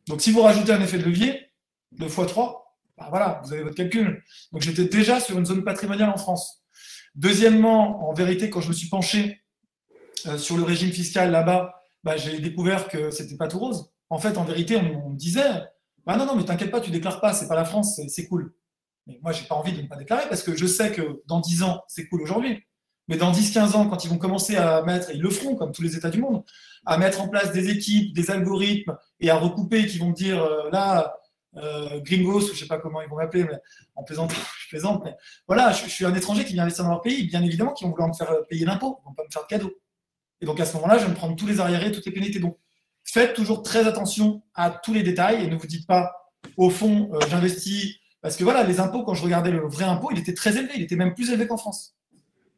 Speaker 2: Donc, si vous rajoutez un effet de levier, 2 fois 3, bah, voilà, vous avez votre calcul. Donc, j'étais déjà sur une zone patrimoniale en France. Deuxièmement, en vérité, quand je me suis penché sur le régime fiscal là-bas, bah, j'ai découvert que c'était pas tout rose. En fait, en vérité, on me disait, bah non, mais t'inquiète pas, tu déclares pas, c'est pas la France, c'est cool. Mais moi, j'ai pas envie de ne pas déclarer parce que je sais que dans 10 ans, c'est cool aujourd'hui. Mais dans 10-15 ans, quand ils vont commencer à mettre, et ils le feront comme tous les États du monde, à mettre en place des équipes, des algorithmes et à recouper, qui vont dire là, gringos, ou je sais pas comment ils vont m'appeler, mais en plaisantant, je plaisante, mais voilà, je suis un étranger qui vient investir dans leur pays, bien évidemment, qui vont vouloir me faire payer l'impôt, ils vont pas me faire de cadeaux. Et donc à ce moment-là, je vais me prendre tous les arriérés, toutes les pénalités. Donc faites toujours très attention à tous les détails et ne vous dites pas, au fond, j'investis. Parce que voilà, les impôts, quand je regardais le vrai impôt, il était très élevé, il était même plus élevé qu'en France.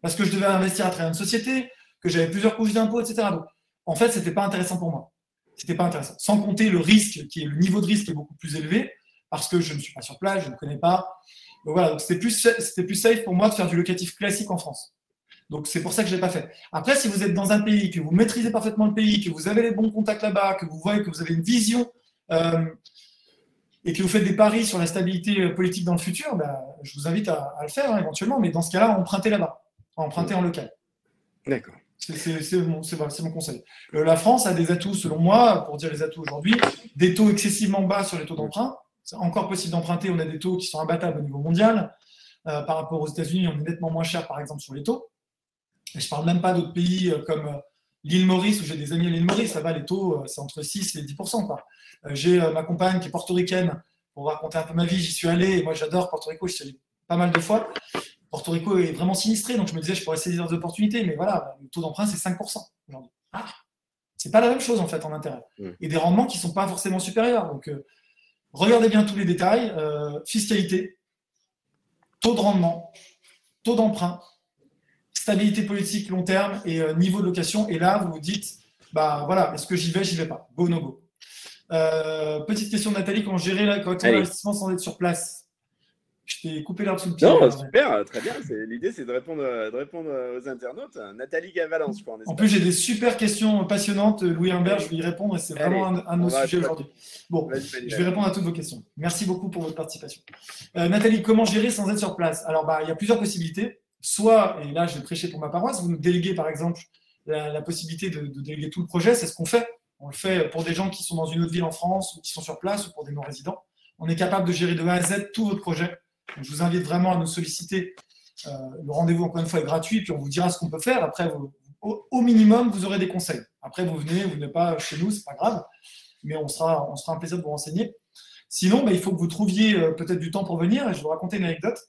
Speaker 2: Parce que je devais investir à travers une société, que j'avais plusieurs couches d'impôts, etc. Donc, en fait, c'était pas intéressant pour moi. C'était pas intéressant. Sans compter le risque, qui est le niveau de risque qui est beaucoup plus élevé, parce que je ne suis pas sur place, je ne connais pas. Donc voilà, donc c'était plus safe pour moi de faire du locatif classique en France. Donc c'est pour ça que je ne l'ai pas fait. Après, si vous êtes dans un pays, que vous maîtrisez parfaitement le pays, que vous avez les bons contacts là-bas, que vous voyez que vous avez une vision et que vous faites des paris sur la stabilité politique dans le futur, bah, je vous invite à le faire hein, éventuellement, mais dans ce cas-là, empruntez là-bas, empruntez en local.
Speaker 1: D'accord.
Speaker 2: C'est mon conseil. La France a des atouts, selon moi, pour dire les atouts aujourd'hui, des taux excessivement bas sur les taux d'emprunt. C'est encore possible d'emprunter, on a des taux qui sont imbattables au niveau mondial. Par rapport aux États-Unis, on est nettement moins cher, par exemple, sur les taux. Et je ne parle même pas d'autres pays comme l'île Maurice, où j'ai des amis à l'île Maurice. Là-bas, les taux, c'est entre 6 et 10%. J'ai ma compagne qui est portoricaine. Pour raconter un peu ma vie, j'y suis allé. Et moi, j'adore Porto Rico. J'y suis allé pas mal de fois. Porto Rico est vraiment sinistré. Donc, je me disais, je pourrais saisir des opportunités. Mais voilà, le taux d'emprunt, c'est 5% aujourd'hui. Ah, c'est pas la même chose, en fait, en intérêt. Et des rendements qui ne sont pas forcément supérieurs. Donc, regardez bien tous les détails. Fiscalité, taux de rendement, taux d'emprunt, stabilité politique long terme et niveau de location. Et là, vous vous dites, bah voilà, est-ce que j'y vais pas? Go, no go. Petite question de Nathalie, comment gérer l'investissement sans être sur place? Je t'ai coupé l'herbe sous le pied.
Speaker 1: Non, super, très bien. L'idée, c'est de répondre aux internautes. Nathalie Gavalence, je crois.
Speaker 2: En plus, j'ai des super questions passionnantes. Louis Humbert, je vais y répondre et c'est vraiment un de nos sujets aujourd'hui. Bon, je vais répondre à toutes vos questions. Merci beaucoup pour votre participation. Nathalie, comment gérer sans être sur place? Alors, il y a plusieurs possibilités. Soit, et là, je vais prêcher pour ma paroisse, vous nous déléguez, par exemple, la possibilité de déléguer tout le projet. C'est ce qu'on fait. On le fait pour des gens qui sont dans une autre ville en France ou qui sont sur place ou pour des non-résidents. On est capable de gérer de A à Z tout votre projet. Donc, je vous invite vraiment à nous solliciter. Le rendez-vous, encore une fois, est gratuit, puis on vous dira ce qu'on peut faire. Après, au minimum, vous aurez des conseils. Après, vous venez pas chez nous, c'est pas grave, mais on sera un plaisir de vous renseigner. Sinon, il faut que vous trouviez peut-être du temps pour venir. Et je vais vous raconter une anecdote.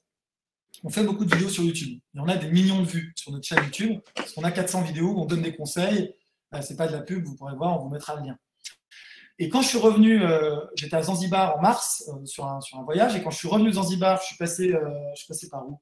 Speaker 2: On fait beaucoup de vidéos sur YouTube. Et on a des millions de vues sur notre chaîne YouTube, parce qu'on a 400 vidéos où on donne des conseils. C'est pas de la pub, vous pourrez voir, on vous mettra le lien. Et quand je suis revenu, j'étais à Zanzibar en mars sur un voyage, et quand je suis revenu de Zanzibar, je suis passé par où?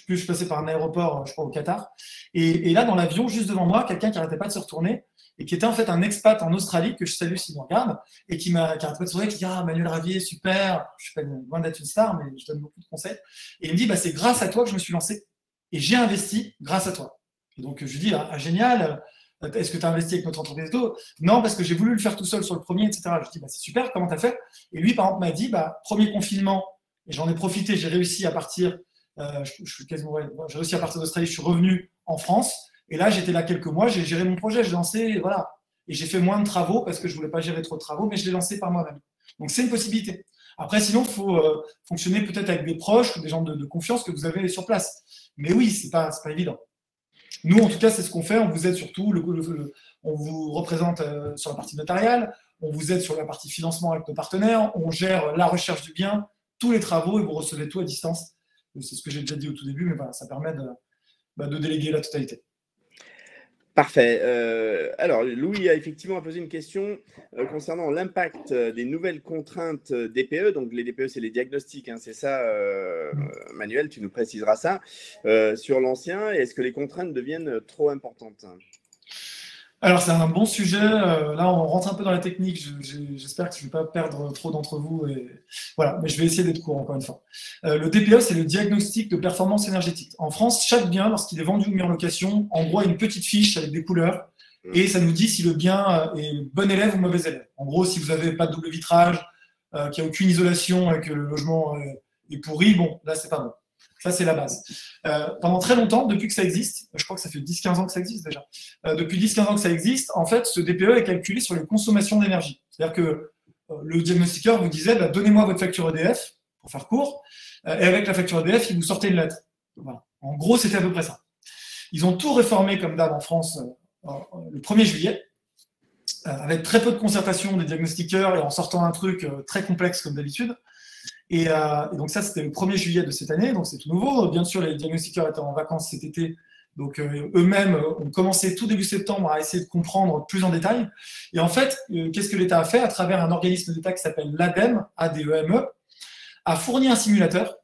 Speaker 2: Je suis passé par un aéroport, je crois, au Qatar. Et là, dans l'avion, juste devant moi, quelqu'un qui n'arrêtait pas de se retourner, et qui était en fait un expat en Australie, que je salue s'il me regarde, et qui n'arrêtait pas de se tourner, qui dit « Ah, Manuel Ravier, super !» Je suis pas loin d'être une star, mais je donne beaucoup de conseils. Et il me dit « C'est grâce à toi que je me suis lancé, et j'ai investi grâce à toi. » Et donc, je lui dis « Ah, génial !» Est-ce que tu as investi avec notre entreprise d'eau? Non, parce que j'ai voulu le faire tout seul sur le premier, etc. Je dis, c'est super, comment tu as fait? Et lui, par exemple, m'a dit, premier confinement, et j'en ai profité, j'ai réussi à partir, j'ai réussi à partir d'Australie, je suis revenu en France, et là, j'étais là quelques mois, j'ai géré mon projet, j'ai lancé, voilà. Et j'ai fait moins de travaux, parce que je ne voulais pas gérer trop de travaux, mais je l'ai lancé par moi-même. Donc, c'est une possibilité. Après, sinon, il faut fonctionner peut-être avec des proches ou des gens de confiance que vous avez sur place. Mais oui, c'est pas évident. Nous, en tout cas, c'est ce qu'on fait. On vous aide surtout, on vous représente sur la partie notariale, on vous aide sur la partie financement avec nos partenaires, on gère la recherche du bien, tous les travaux, et vous recevez tout à distance. C'est ce que j'ai déjà dit au tout début, mais voilà, ça permet de déléguer la totalité.
Speaker 1: Parfait. Alors, Louis a effectivement posé une question concernant l'impact des nouvelles contraintes DPE. Donc, les DPE, c'est les diagnostics, hein, c'est ça, Manuel, tu nous préciseras ça, sur l'ancien. Est-ce que les contraintes deviennent trop importantes?
Speaker 2: Alors, c'est un bon sujet. Là, on rentre un peu dans la technique. J'espère que je ne vais pas perdre trop d'entre vous. Voilà, mais je vais essayer d'être court, encore une fois. Le DPE, c'est le diagnostic de performance énergétique. En France, chaque bien, lorsqu'il est vendu ou mis en location, envoie une petite fiche avec des couleurs et ça nous dit si le bien est bon élève ou mauvais élève. En gros, si vous n'avez pas de double vitrage, qu'il n'y a aucune isolation et que le logement est pourri, bon, là, c'est pas bon. Ça, c'est la base. Pendant très longtemps, depuis que ça existe, je crois que ça fait 10-15 ans que ça existe déjà, depuis 10-15 ans que ça existe, en fait, ce DPE est calculé sur les consommations d'énergie. C'est-à-dire que le diagnostiqueur vous disait, bah, donnez-moi votre facture EDF, pour faire court, et avec la facture EDF, il vous sortait une lettre. Voilà. En gros, c'était à peu près ça. Ils ont tout réformé, comme d'hab, en France, le 1er juillet, avec très peu de concertation des diagnostiqueurs et en sortant un truc très complexe, comme d'habitude. Et donc ça, c'était le 1er juillet de cette année, donc c'est tout nouveau. Bien sûr, les diagnostiqueurs étaient en vacances cet été, donc eux-mêmes ont commencé tout début septembre à essayer de comprendre plus en détail. Et en fait, qu'est-ce que l'État a fait à travers un organisme d'État qui s'appelle l'ADEME, A-D-E-M-E, a fourni un simulateur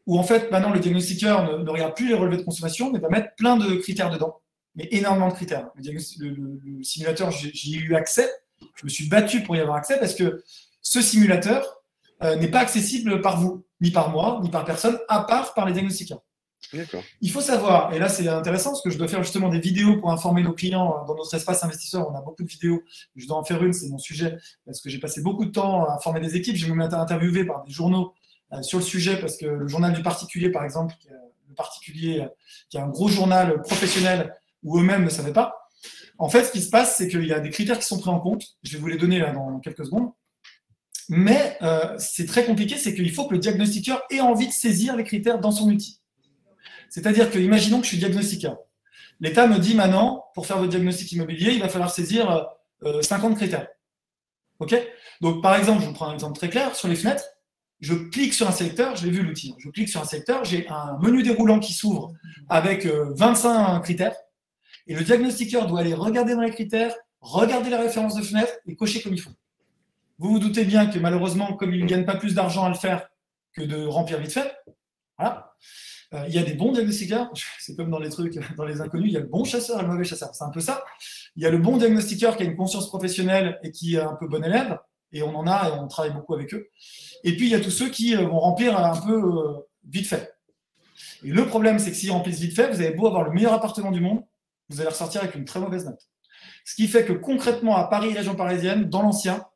Speaker 2: où en fait, maintenant, le diagnostiqueur ne regarde plus les relevés de consommation, mais va mettre plein de critères dedans, mais énormément de critères. Le simulateur, j'y ai eu accès, je me suis battu pour y avoir accès parce que ce simulateur n'est pas accessible par vous, ni par moi, ni par personne, à part par les diagnostiqueurs. Il faut savoir, et là c'est intéressant parce que je dois faire justement des vidéos pour informer nos clients dans notre espace investisseur. On a beaucoup de vidéos, je dois en faire une, c'est mon sujet, parce que j'ai passé beaucoup de temps à former des équipes. J'ai même été interviewé par des journaux sur le sujet, parce que le journal du particulier, par exemple, le particulier qui est un gros journal professionnel où eux-mêmes ne savaient pas. En fait, ce qui se passe, c'est qu'il y a des critères qui sont pris en compte. Je vais vous les donner là dans quelques secondes. Mais c'est très compliqué, c'est qu'il faut que le diagnostiqueur ait envie de saisir les critères dans son outil. C'est-à-dire que, imaginons que je suis diagnostiqueur. L'État me dit maintenant, pour faire votre diagnostic immobilier, il va falloir saisir 50 critères. OK? Donc, par exemple, je vous prends un exemple très clair, sur les fenêtres, je clique sur un sélecteur, je l'ai vu l'outil, je clique sur un sélecteur, j'ai un menu déroulant qui s'ouvre avec 25 critères, et le diagnostiqueur doit aller regarder dans les critères, regarder la référence de fenêtre et cocher comme il faut. Vous vous doutez bien que malheureusement, comme il ne gagne pas plus d'argent à le faire que de remplir vite fait, voilà. Il y a des bons diagnostiqueurs, c'est comme dans les trucs, dans les inconnus, il y a le bon chasseur et le mauvais chasseur, c'est un peu ça. Il y a le bon diagnostiqueur qui a une conscience professionnelle et qui est un peu bon élève, et on en a et on travaille beaucoup avec eux. Et puis il y a tous ceux qui vont remplir un peu vite fait. Et le problème, c'est que s'ils remplissent vite fait, vous avez beau avoir le meilleur appartement du monde, vous allez ressortir avec une très mauvaise note. Ce qui fait que concrètement, à Paris, région parisienne, dans l'ancien,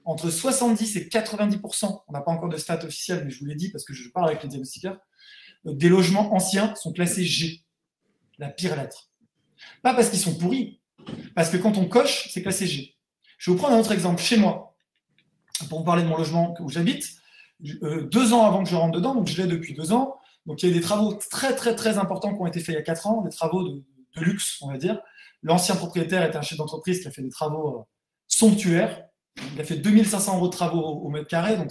Speaker 2: entre 70 et 90%, on n'a pas encore de stats officielles, mais je vous l'ai dit parce que je parle avec les diagnostiqueurs, des logements anciens sont classés G, la pire lettre. Pas parce qu'ils sont pourris, parce que quand on coche, c'est classé G. Je vais vous prendre un autre exemple. Chez moi, pour vous parler de mon logement où j'habite, 2 ans avant que je rentre dedans, donc je l'ai depuis 2 ans, donc il y a des travaux très très très importants qui ont été faits il y a 4 ans, des travaux de luxe, on va dire. L'ancien propriétaire était un chef d'entreprise qui a fait des travaux somptuaires. Il a fait 2500 € de travaux au mètre carré, donc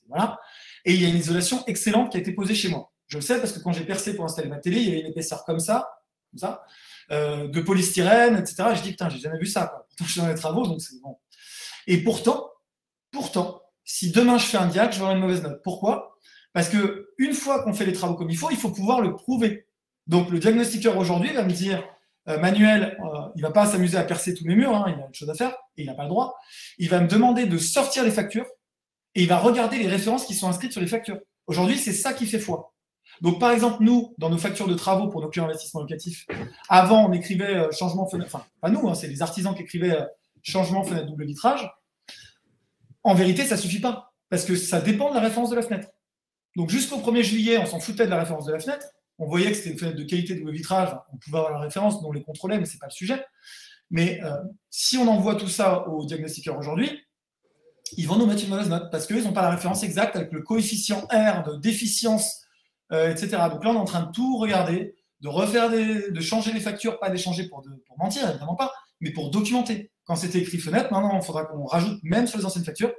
Speaker 2: voilà. Et il y a une isolation excellente qui a été posée chez moi. Je le sais parce que quand j'ai percé pour installer ma télé, il y avait une épaisseur comme ça, de polystyrène, etc. Et je dis, putain, j'ai jamais vu ça, quoi. Pourtant, je suis dans les travaux, donc c'est bon. Et pourtant, si demain je fais un diag, je vais avoir une mauvaise note. Pourquoi? Parce que une fois qu'on fait les travaux comme il faut pouvoir le prouver. Donc le diagnostiqueur aujourd'hui va me dire, Manuel, il ne va pas s'amuser à percer tous mes murs, hein, il a une chose à faire, et il n'a pas le droit. Il va me demander de sortir les factures, et il va regarder les références qui sont inscrites sur les factures. Aujourd'hui, c'est ça qui fait foi. Donc, par exemple, nous, dans nos factures de travaux pour nos clients investissements locatifs, avant, on écrivait changement fenêtre, enfin, pas nous, hein, c'est les artisans qui écrivaient changement fenêtre double vitrage. En vérité, ça ne suffit pas, parce que ça dépend de la référence de la fenêtre. Donc, jusqu'au 1er juillet, on s'en foutait de la référence de la fenêtre. On voyait que c'était une fenêtre de qualité double vitrage, on pouvait avoir la référence, nous on les contrôlait, mais ce n'est pas le sujet. Mais si on envoie tout ça aux diagnostiqueurs aujourd'hui, ils vont nous mettre une mauvaise note, parce qu'ils n'ont pas la référence exacte avec le coefficient R de déficience, etc. Donc là, on est en train de tout regarder, de changer les factures, pas d'échanger pour mentir, évidemment pas, mais pour documenter. Quand c'était écrit fenêtre, maintenant, il faudra qu'on rajoute, même sur les anciennes factures,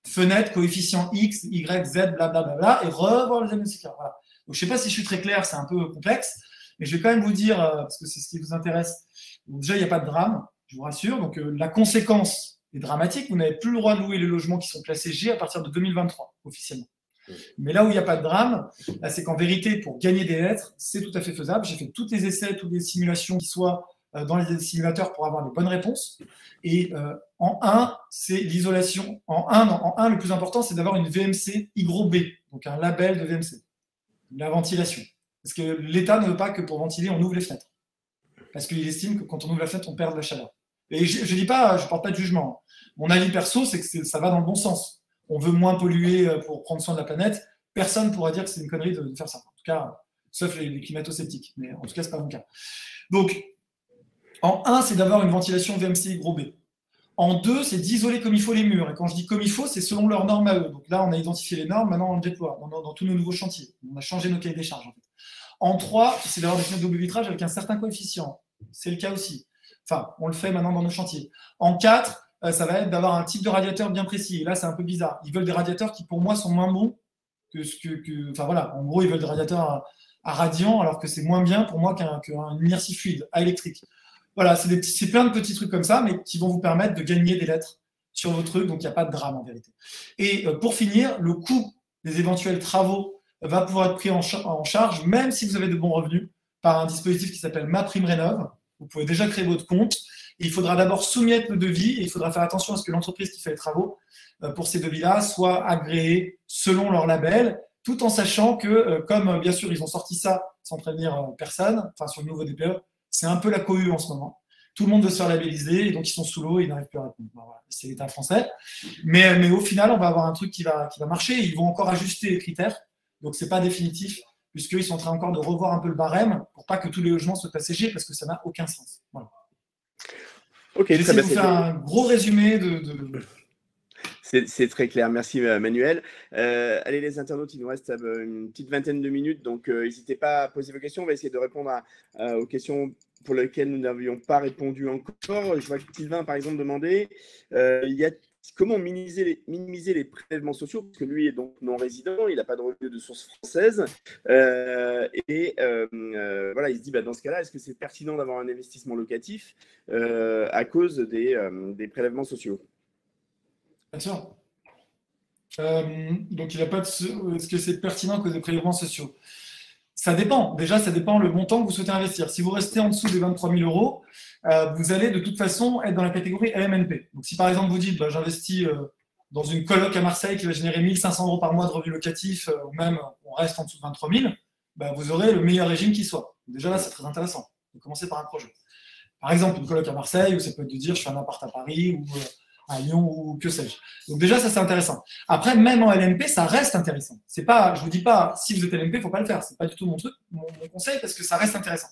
Speaker 2: fenêtre, coefficient X, Y, Z, blablabla, et revoir le diagnostiqueur. Voilà. Donc, je ne sais pas si je suis très clair, c'est un peu complexe, Mais je vais quand même vous dire, parce que c'est ce qui vous intéresse, donc déjà, il n'y a pas de drame, je vous rassure. Donc, la conséquence est dramatique. Vous n'avez plus le droit de louer les logements qui sont classés G à partir de 2023, officiellement. Mais là où il n'y a pas de drame, c'est qu'en vérité, pour gagner des lettres, c'est tout à fait faisable. J'ai fait tous les essais, toutes les simulations qui soient dans les simulateurs pour avoir les bonnes réponses. Et en 1, c'est l'isolation. En 1, le plus important, c'est d'avoir une VMC I-B, donc un label de VMC, la ventilation. Parce que l'État ne veut pas que pour ventiler, on ouvre les fenêtres. Parce qu'il estime que quand on ouvre la fenêtre, on perd de la chaleur. Et je ne porte pas de jugement. Mon avis perso, c'est que ça va dans le bon sens. On veut moins polluer pour prendre soin de la planète. Personne ne pourra dire que c'est une connerie de faire ça. En tout cas, sauf les climato-sceptiques. Mais en tout cas, ce n'est pas mon cas. Donc, en 1, c'est d'avoir une ventilation VMC B. En 2, c'est d'isoler comme il faut les murs. Et quand je dis comme il faut, c'est selon leurs normes à eux. Donc là, on a identifié les normes, maintenant on le déploie dans tous nos nouveaux chantiers. On a changé nos cahiers des charges. En 3, c'est d'avoir des fenêtres double vitrage avec un certain coefficient. C'est le cas aussi. Enfin, on le fait maintenant dans nos chantiers. En 4, ça va être d'avoir un type de radiateur bien précis. Et là, c'est un peu bizarre. Ils veulent des radiateurs qui, pour moi, sont moins bons enfin voilà, en gros, ils veulent des radiateurs à radiant, alors que c'est moins bien pour moi qu'un inertie fluide, à électrique. Voilà, c'est plein de petits trucs comme ça, mais qui vont vous permettre de gagner des lettres sur vos trucs, donc il n'y a pas de drame en vérité. Et pour finir, le coût des éventuels travaux va pouvoir être pris en charge, même si vous avez de bons revenus, par un dispositif qui s'appelle MaPrimeRénov'. Vous pouvez déjà créer votre compte. Et il faudra d'abord soumettre le devis et il faudra faire attention à ce que l'entreprise qui fait les travaux pour ces devis-là soit agréée selon leur label, tout en sachant que, comme bien sûr ils ont sorti ça sans prévenir personne, enfin sur le nouveau DPE, c'est un peu la cohue en ce moment. Tout le monde veut se faire labelliser et donc ils sont sous l'eau et ils n'arrivent plus à répondre. Voilà, c'est l'État français. Mais au final, on va avoir un truc qui va marcher. Ils vont encore ajuster les critères, donc ce n'est pas définitif, puisqu'ils sont en train encore de revoir un peu le barème pour pas que tous les logements soient passés, parce que ça n'a aucun sens. Voilà.
Speaker 1: Ok,
Speaker 2: j'essaie de vous faire un gros résumé
Speaker 1: C'est très clair, merci Manuel. Allez les internautes, il nous reste une petite vingtaine de minutes, donc n'hésitez pas à poser vos questions. On va essayer de répondre aux questions pour lesquelles nous n'avions pas répondu encore. Je vois que Sylvain, par exemple, demandait comment minimiser les prélèvements sociaux, parce que lui est donc non-résident, il n'a pas de revenu de source française. Voilà, il se dit, dans ce cas-là, est-ce que c'est pertinent d'avoir un investissement locatif à cause des prélèvements sociaux?
Speaker 2: Bien sûr. Donc, il n'a pas est-ce que c'est pertinent que des prélèvements sociaux? Ça dépend. Déjà, ça dépend le montant que vous souhaitez investir. Si vous restez en dessous des 23 000 euros, vous allez de toute façon être dans la catégorie LMNP. Donc, si par exemple vous dites, j'investis dans une coloc à Marseille qui va générer 1 500 euros par mois de revenus locatifs, ou même on reste en dessous de 23 000, vous aurez le meilleur régime qui soit. Déjà là, c'est très intéressant de commencer par un projet. Par exemple, une coloc à Marseille, ou ça peut être de dire, je fais un appart à Paris, ou à Lyon ou que sais-je. Donc déjà, ça c'est intéressant. Après, même en LMP, ça reste intéressant. C'est pas, je vous dis pas, si vous êtes LMP, il ne faut pas le faire. C'est pas du tout mon truc, mon conseil, parce que ça reste intéressant.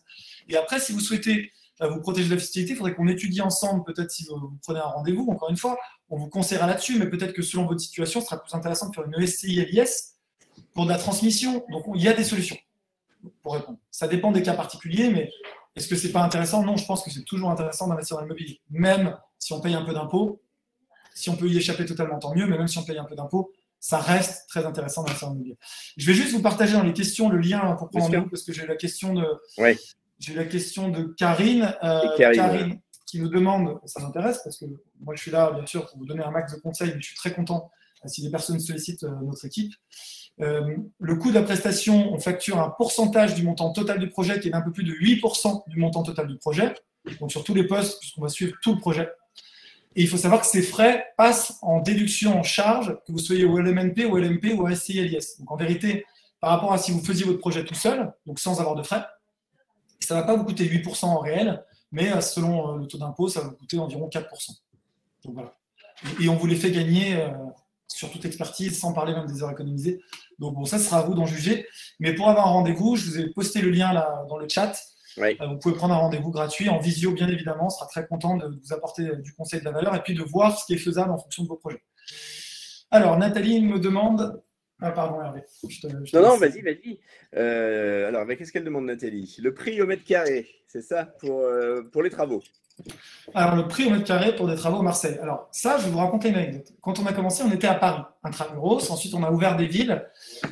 Speaker 2: Et après, si vous souhaitez vous protéger de la fiscalité, il faudrait qu'on étudie ensemble, peut-être si vous prenez un rendez-vous, encore une fois, on vous conseillera là-dessus, mais peut-être que selon votre situation, ce sera plus intéressant de faire une SCI-LIS pour de la transmission. Donc il y a des solutions pour répondre. Ça dépend des cas particuliers, mais est-ce que c'est pas intéressant? Non, je pense que c'est toujours intéressant d'investir dans l'immobilier, même si on paye un peu d'impôts. Si on peut y échapper totalement, tant mieux, mais même si on paye un peu d'impôts, ça reste très intéressant dans l'investissement immobilier. Je vais juste vous partager dans les questions le lien pour prendre rendez-vous, parce que j'ai la question de Karine. Karine qui nous demande, ça m'intéresse, parce que moi je suis là, bien sûr, pour vous donner un max de conseils, mais je suis très content si des personnes sollicitent notre équipe. Le coût de la prestation, on facture un pourcentage du montant total du projet qui est d'un peu plus de 8% du montant total du projet, donc sur tous les postes, puisqu'on va suivre tout le projet. Et il faut savoir que ces frais passent en déduction en charge, que vous soyez au LMNP, au LMP ou au SCI-LIS. Donc en vérité, par rapport à si vous faisiez votre projet tout seul, donc sans avoir de frais, ça ne va pas vous coûter 8% en réel, mais selon le taux d'impôt, ça va vous coûter environ 4%. Donc voilà. Et on vous les fait gagner sur toute expertise, sans parler même des heures économisées. Donc bon, ça sera à vous d'en juger. Mais pour avoir un rendez-vous, je vous ai posté le lien là dans le chat.
Speaker 1: Oui.
Speaker 2: Vous pouvez prendre un rendez-vous gratuit en visio, bien évidemment. On sera très content de vous apporter du conseil de la valeur et puis de voir ce qui est faisable en fonction de vos projets. Alors, Nathalie me demande... Ah, pardon, Hervé.
Speaker 1: Non, vas-y. Alors, qu'est-ce qu'elle demande, Nathalie? Le prix au mètre carré, c'est ça, pour les travaux?
Speaker 2: Alors, le prix au mètre carré pour des travaux à Marseille. Alors, ça, je vais vous raconter une anecdote. Quand on a commencé, on était à Paris, intramuros. Ensuite, on a ouvert des villes.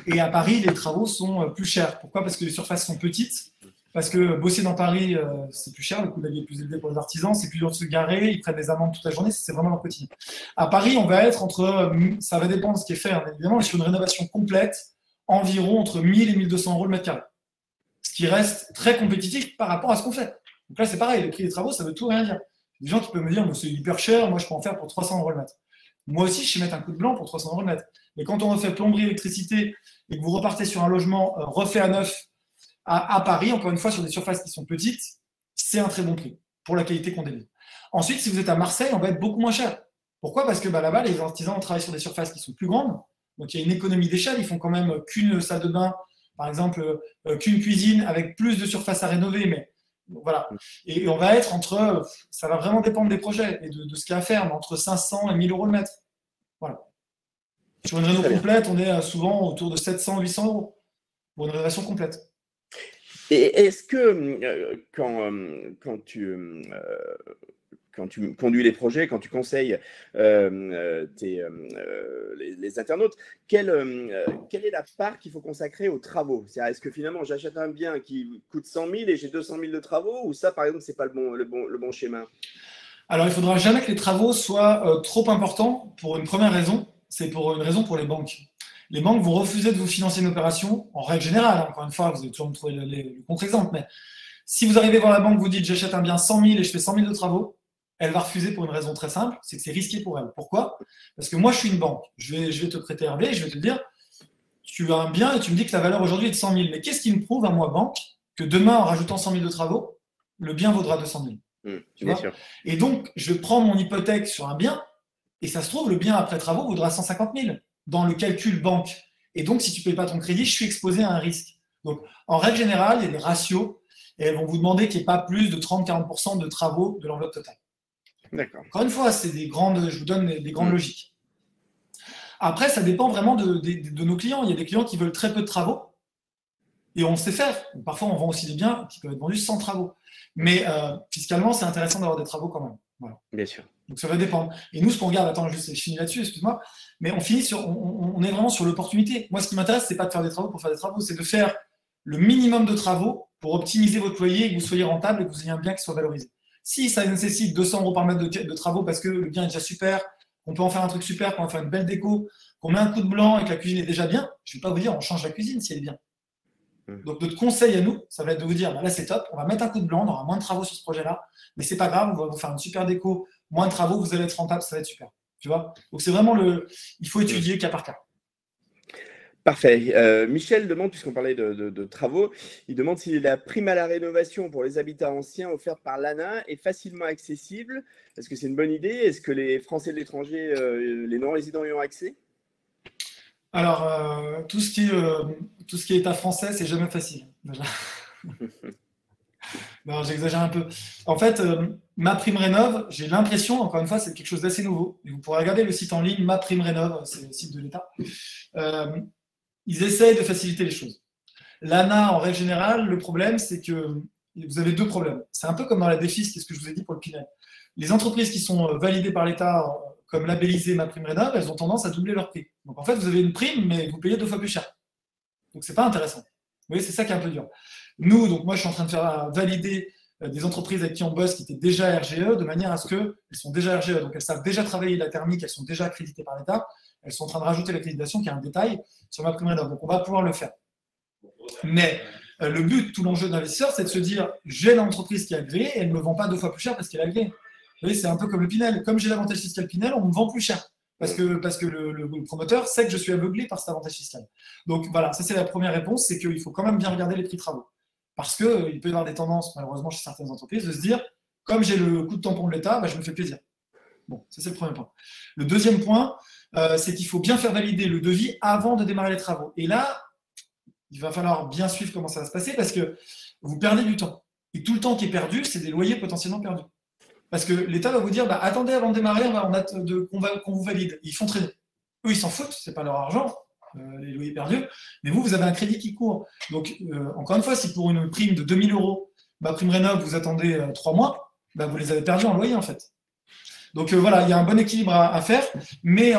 Speaker 2: Et à Paris, les travaux sont plus chers. Pourquoi? Parce que les surfaces sont petites. parce que bosser dans Paris, c'est plus cher, le coût de la vie est plus élevé pour les artisans, c'est plus dur de se garer, ils prennent des amendes toute la journée, c'est vraiment leur quotidien. À Paris, on va être ça va dépendre de ce qui est fait, hein, évidemment, mais sur une rénovation complète, environ entre 1000 et 1200 euros le mètre carré. Ce qui reste très compétitif par rapport à ce qu'on fait. Donc là, c'est pareil, les prix des travaux, ça veut tout rien dire. Des gens qui peuvent me dire, c'est hyper cher, moi je peux en faire pour 300 euros le mètre. Moi aussi, je sais mettre un coup de blanc pour 300 euros le mètre. Mais quand on refait plomberie, électricité, et que vous repartez sur un logement refait à neuf à Paris, encore une fois, sur des surfaces qui sont petites, c'est un très bon prix pour la qualité qu'on délivre. Ensuite, si vous êtes à Marseille, on va être beaucoup moins cher. Pourquoi? Parce que là-bas, les artisans travaillent sur des surfaces qui sont plus grandes. Donc, il y a une économie d'échelle. Ils font quand même qu'une salle de bain, par exemple, qu'une cuisine avec plus de surface à rénover. Mais voilà. Et on va être ça va vraiment dépendre des projets et de ce qu'il y a à faire, mais entre 500 et 1000 euros le mètre. Voilà. Sur une réno complète, on est souvent autour de 700, 800 euros pour une rénovation complète.
Speaker 1: Et est-ce que quand tu conduis les projets, quand tu conseilles les internautes, quelle est la part qu'il faut consacrer aux travaux? C'est-à-dire, est-ce que finalement j'achète un bien qui coûte 100 000 et j'ai 200 000 de travaux, ou ça, par exemple, c'est pas le bon schéma?
Speaker 2: Alors, il ne faudra jamais que les travaux soient trop importants pour une première raison, c'est pour une raison pour les banques. Les banques vont refuser de vous financer une opération, en règle générale, hein, encore une fois, vous allez toujours me trouver le contre-exemple, mais si vous arrivez voir la banque, vous dites j'achète un bien 100 000 et je fais 100 000 de travaux, elle va refuser pour une raison très simple, c'est que c'est risqué pour elle. Pourquoi? Parce que moi, je suis une banque. Je vais te prêter Hervé et je vais te dire, tu as un bien et tu me dis que la valeur aujourd'hui est de 100 000. Mais qu'est-ce qui me prouve à moi, banque, que demain, en rajoutant 100 000 de travaux, le bien vaudra 200 000? Tu vois? Et donc, je prends mon hypothèque sur un bien et ça se trouve, le bien après travaux vaudra 150 000 dans le calcul banque. Et donc, si tu ne payes pas ton crédit, je suis exposé à un risque. Donc, en règle générale, il y a des ratios et elles vont vous demander qu'il n'y ait pas plus de 30-40% de travaux de l'enveloppe totale.
Speaker 1: D'accord.
Speaker 2: Encore une fois, je vous donne des grandes logiques. Après, ça dépend vraiment de nos clients. Il y a des clients qui veulent très peu de travaux et on sait faire. Parfois, on vend aussi des biens qui peuvent être vendus sans travaux. Mais fiscalement, c'est intéressant d'avoir des travaux quand même. Voilà.
Speaker 1: Bien sûr. Donc,
Speaker 2: ça va dépendre. Et nous, ce qu'on regarde, je finis là-dessus, excuse-moi, mais on est vraiment sur l'opportunité. Moi, ce qui m'intéresse, c'est pas de faire des travaux pour faire des travaux, c'est de faire le minimum de travaux pour optimiser votre loyer et que vous soyez rentable et que vous ayez un bien qui soit valorisé. Si ça nécessite 200 euros par mètre de travaux parce que le bien est déjà super, qu'on peut en faire un truc super, qu'on va faire une belle déco, qu'on met un coup de blanc et que la cuisine est déjà bien, je ne vais pas vous dire on change la cuisine si elle est bien. Donc notre conseil à nous, ça va être de vous dire là c'est top, on va mettre un coup de blanc, on aura moins de travaux sur ce projet-là, mais c'est pas grave, on va vous faire une super déco, moins de travaux, vous allez être rentable, ça va être super. Tu vois? Donc c'est vraiment il faut étudier cas par cas.
Speaker 1: Parfait. Michel demande, puisqu'on parlait de travaux, il demande si la prime à la rénovation pour les habitats anciens offerte par l'ANA est facilement accessible. Est-ce que c'est une bonne idée? Est-ce que les Français de l'étranger, les non-résidents y ont accès?
Speaker 2: Alors, tout ce qui est état français, c'est jamais facile. Déjà. Non, j'exagère un peu. En fait, MaPrimeRénov', j'ai l'impression, encore une fois, c'est quelque chose d'assez nouveau. Et vous pourrez regarder le site en ligne, MaPrimeRénov', c'est le site de l'État. Ils essayent de faciliter les choses. L'ANA, en règle générale, le problème, c'est que vous avez deux problèmes. C'est un peu comme dans la DEFIS, c'est ce que je vous ai dit pour le Pinel. Les entreprises qui sont validées par l'État comme labellisées MaPrimeRénov', elles ont tendance à doubler leur prix. Donc en fait, vous avez une prime, mais vous payez 2 fois plus cher. Donc c'est pas intéressant. Vous voyez, c'est ça qui est un peu dur. Nous, donc moi, je suis en train de faire valider des entreprises avec qui on bosse qui étaient déjà RGE, de manière à ce qu'elles sont déjà RGE, donc elles savent déjà travailler la thermique, elles sont déjà accréditées par l'État, elles sont en train de rajouter l'accréditation qui est un détail sur MaPrimeRénov'. Donc on va pouvoir le faire. Mais le but, tout l'enjeu de l'investisseur, c'est de se dire j'ai l'entreprise qui est agréée et elle ne me vend pas 2 fois plus cher parce qu'elle est agréée. Vous voyez, c'est un peu comme le Pinel. Comme j'ai l'avantage fiscal Pinel, on me vend plus cher. Parce que le promoteur sait que je suis aveuglé par cet avantage fiscal. Donc voilà, ça c'est la première réponse, c'est qu'il faut quand même bien regarder les prix de travaux. Parce qu'il peut y avoir des tendances, malheureusement, chez certaines entreprises, de se dire, comme j'ai le coup de tampon de l'État, je me fais plaisir. Bon, ça c'est le premier point. Le deuxième point, c'est qu'il faut bien faire valider le devis avant de démarrer les travaux. Et là, il va falloir bien suivre comment ça va se passer parce que vous perdez du temps. Et tout le temps qui est perdu, c'est des loyers potentiellement perdus. Parce que l'État va vous dire, attendez, avant de démarrer, on a qu'on vous valide. Ils font traîner. Eux, ils s'en foutent, c'est pas leur argent, les loyers perdus. Mais vous avez un crédit qui court. Donc, encore une fois, si pour une prime de 2 000 €, MaPrimeRénov', vous attendez 3 mois, vous les avez perdus en loyer, en fait. Donc, voilà, il y a un bon équilibre à faire. Mais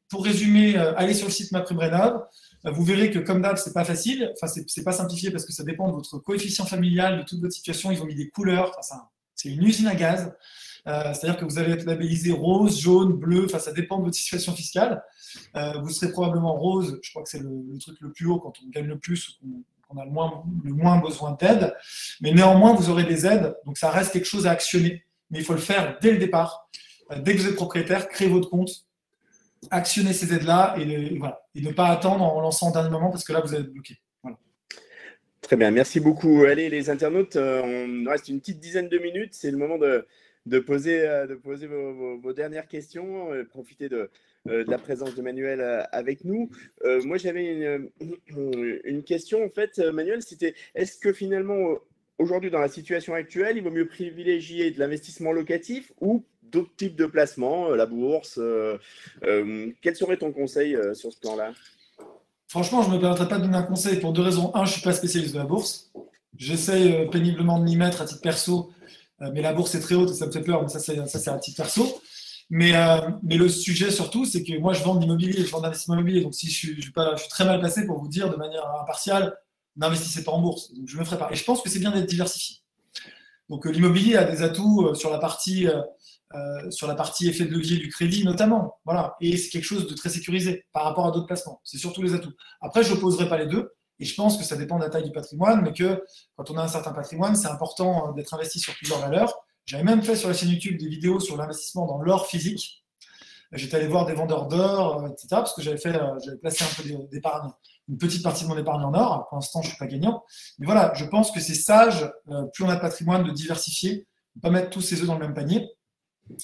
Speaker 2: pour résumer, allez sur le site MaPrimeRénov'. Vous verrez que comme d'hab, c'est pas facile. Enfin, c'est pas simplifié parce que ça dépend de votre coefficient familial, de toute votre situation. Ils ont mis des couleurs. Enfin, c'est une usine à gaz. C'est-à-dire que vous allez être labellisé rose, jaune, bleu. Enfin, ça dépend de votre situation fiscale. Vous serez probablement rose. Je crois que c'est le truc le plus haut quand on gagne le plus ou qu'on a le moins besoin d'aide. Mais néanmoins, vous aurez des aides. Donc, ça reste quelque chose à actionner. Mais il faut le faire dès le départ. Dès que vous êtes propriétaire, créez votre compte, actionnez ces aides-là et, voilà. Et ne pas attendre en lançant au dernier moment parce que là, vous allez être bloqué. Voilà.
Speaker 1: Très bien, merci beaucoup. Allez, les internautes, on nous reste une petite dizaine de minutes. C'est le moment de poser vos dernières questions. Profitez de la présence de Manuel avec nous. Moi, j'avais une question, en fait, Manuel, c'était est-ce que finalement, aujourd'hui, dans la situation actuelle, il vaut mieux privilégier de l'investissement locatif ou d'autres types de placements, la bourse quel serait ton conseil sur ce plan-là?
Speaker 2: Franchement, je ne me permettrai pas de donner un conseil pour deux raisons. Un, je ne suis pas spécialiste de la bourse. J'essaye péniblement de m'y mettre à titre perso, mais la bourse est très haute et ça me fait peur, mais ça c'est à titre perso. Mais le sujet surtout, c'est que moi je vends de l'immobilier, je vends de l'investissement immobilier. Donc si je suis très mal placé pour vous dire de manière impartiale, n'investissez pas en bourse. Donc je ne me ferai pas. Et je pense que c'est bien d'être diversifié. Donc l'immobilier a des atouts sur la partie effet de levier du crédit notamment. Voilà. Et c'est quelque chose de très sécurisé par rapport à d'autres placements. C'est surtout les atouts. Après, je n'opposerai pas les deux. Et je pense que ça dépend de la taille du patrimoine, mais que quand on a un certain patrimoine, c'est important d'être investi sur plusieurs valeurs. J'avais même fait sur la chaîne YouTube des vidéos sur l'investissement dans l'or physique. J'étais allé voir des vendeurs d'or, etc. Parce que j'avais placé un peu d'épargne, une petite partie de mon épargne en or. Pour l'instant, je ne suis pas gagnant. Mais voilà, je pense que c'est sage, plus on a de patrimoine, de diversifier, de ne pas mettre tous ses œufs dans le même panier.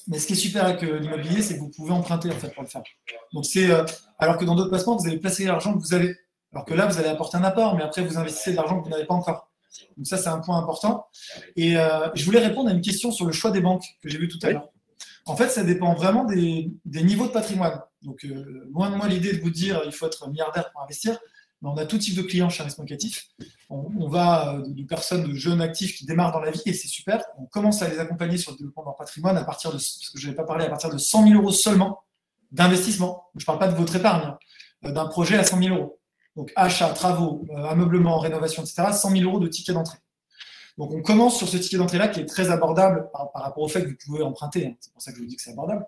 Speaker 2: Mais ce qui est super avec l'immobilier, c'est que vous pouvez emprunter en fait, pour le faire. Donc alors que dans d'autres placements, vous allez placer l'argent que vous avez. Alors que là, vous allez apporter un apport, mais après, vous investissez de l'argent que vous n'avez pas encore. Donc ça, c'est un point important. Et je voulais répondre à une question sur le choix des banques que j'ai vu tout à l'heure. En fait, ça dépend vraiment des niveaux de patrimoine. Donc, loin de moi l'idée de vous dire il faut être milliardaire pour investir. Mais on a tout type de clients chez Investissement Locatif. On va de personnes, de jeunes actifs qui démarrent dans la vie et c'est super. On commence à les accompagner sur le développement de leur patrimoine à partir de, parce que je n'avais pas parlé, à partir de 100 000 euros seulement d'investissement. Je ne parle pas de votre épargne, d'un projet à 100 000 euros. Donc, achat, travaux, ameublement, rénovation, etc. 100 000 euros de ticket d'entrée. Donc, on commence sur ce ticket d'entrée-là qui est très abordable par rapport au fait que vous pouvez emprunter. Hein. C'est pour ça que je vous dis que c'est abordable.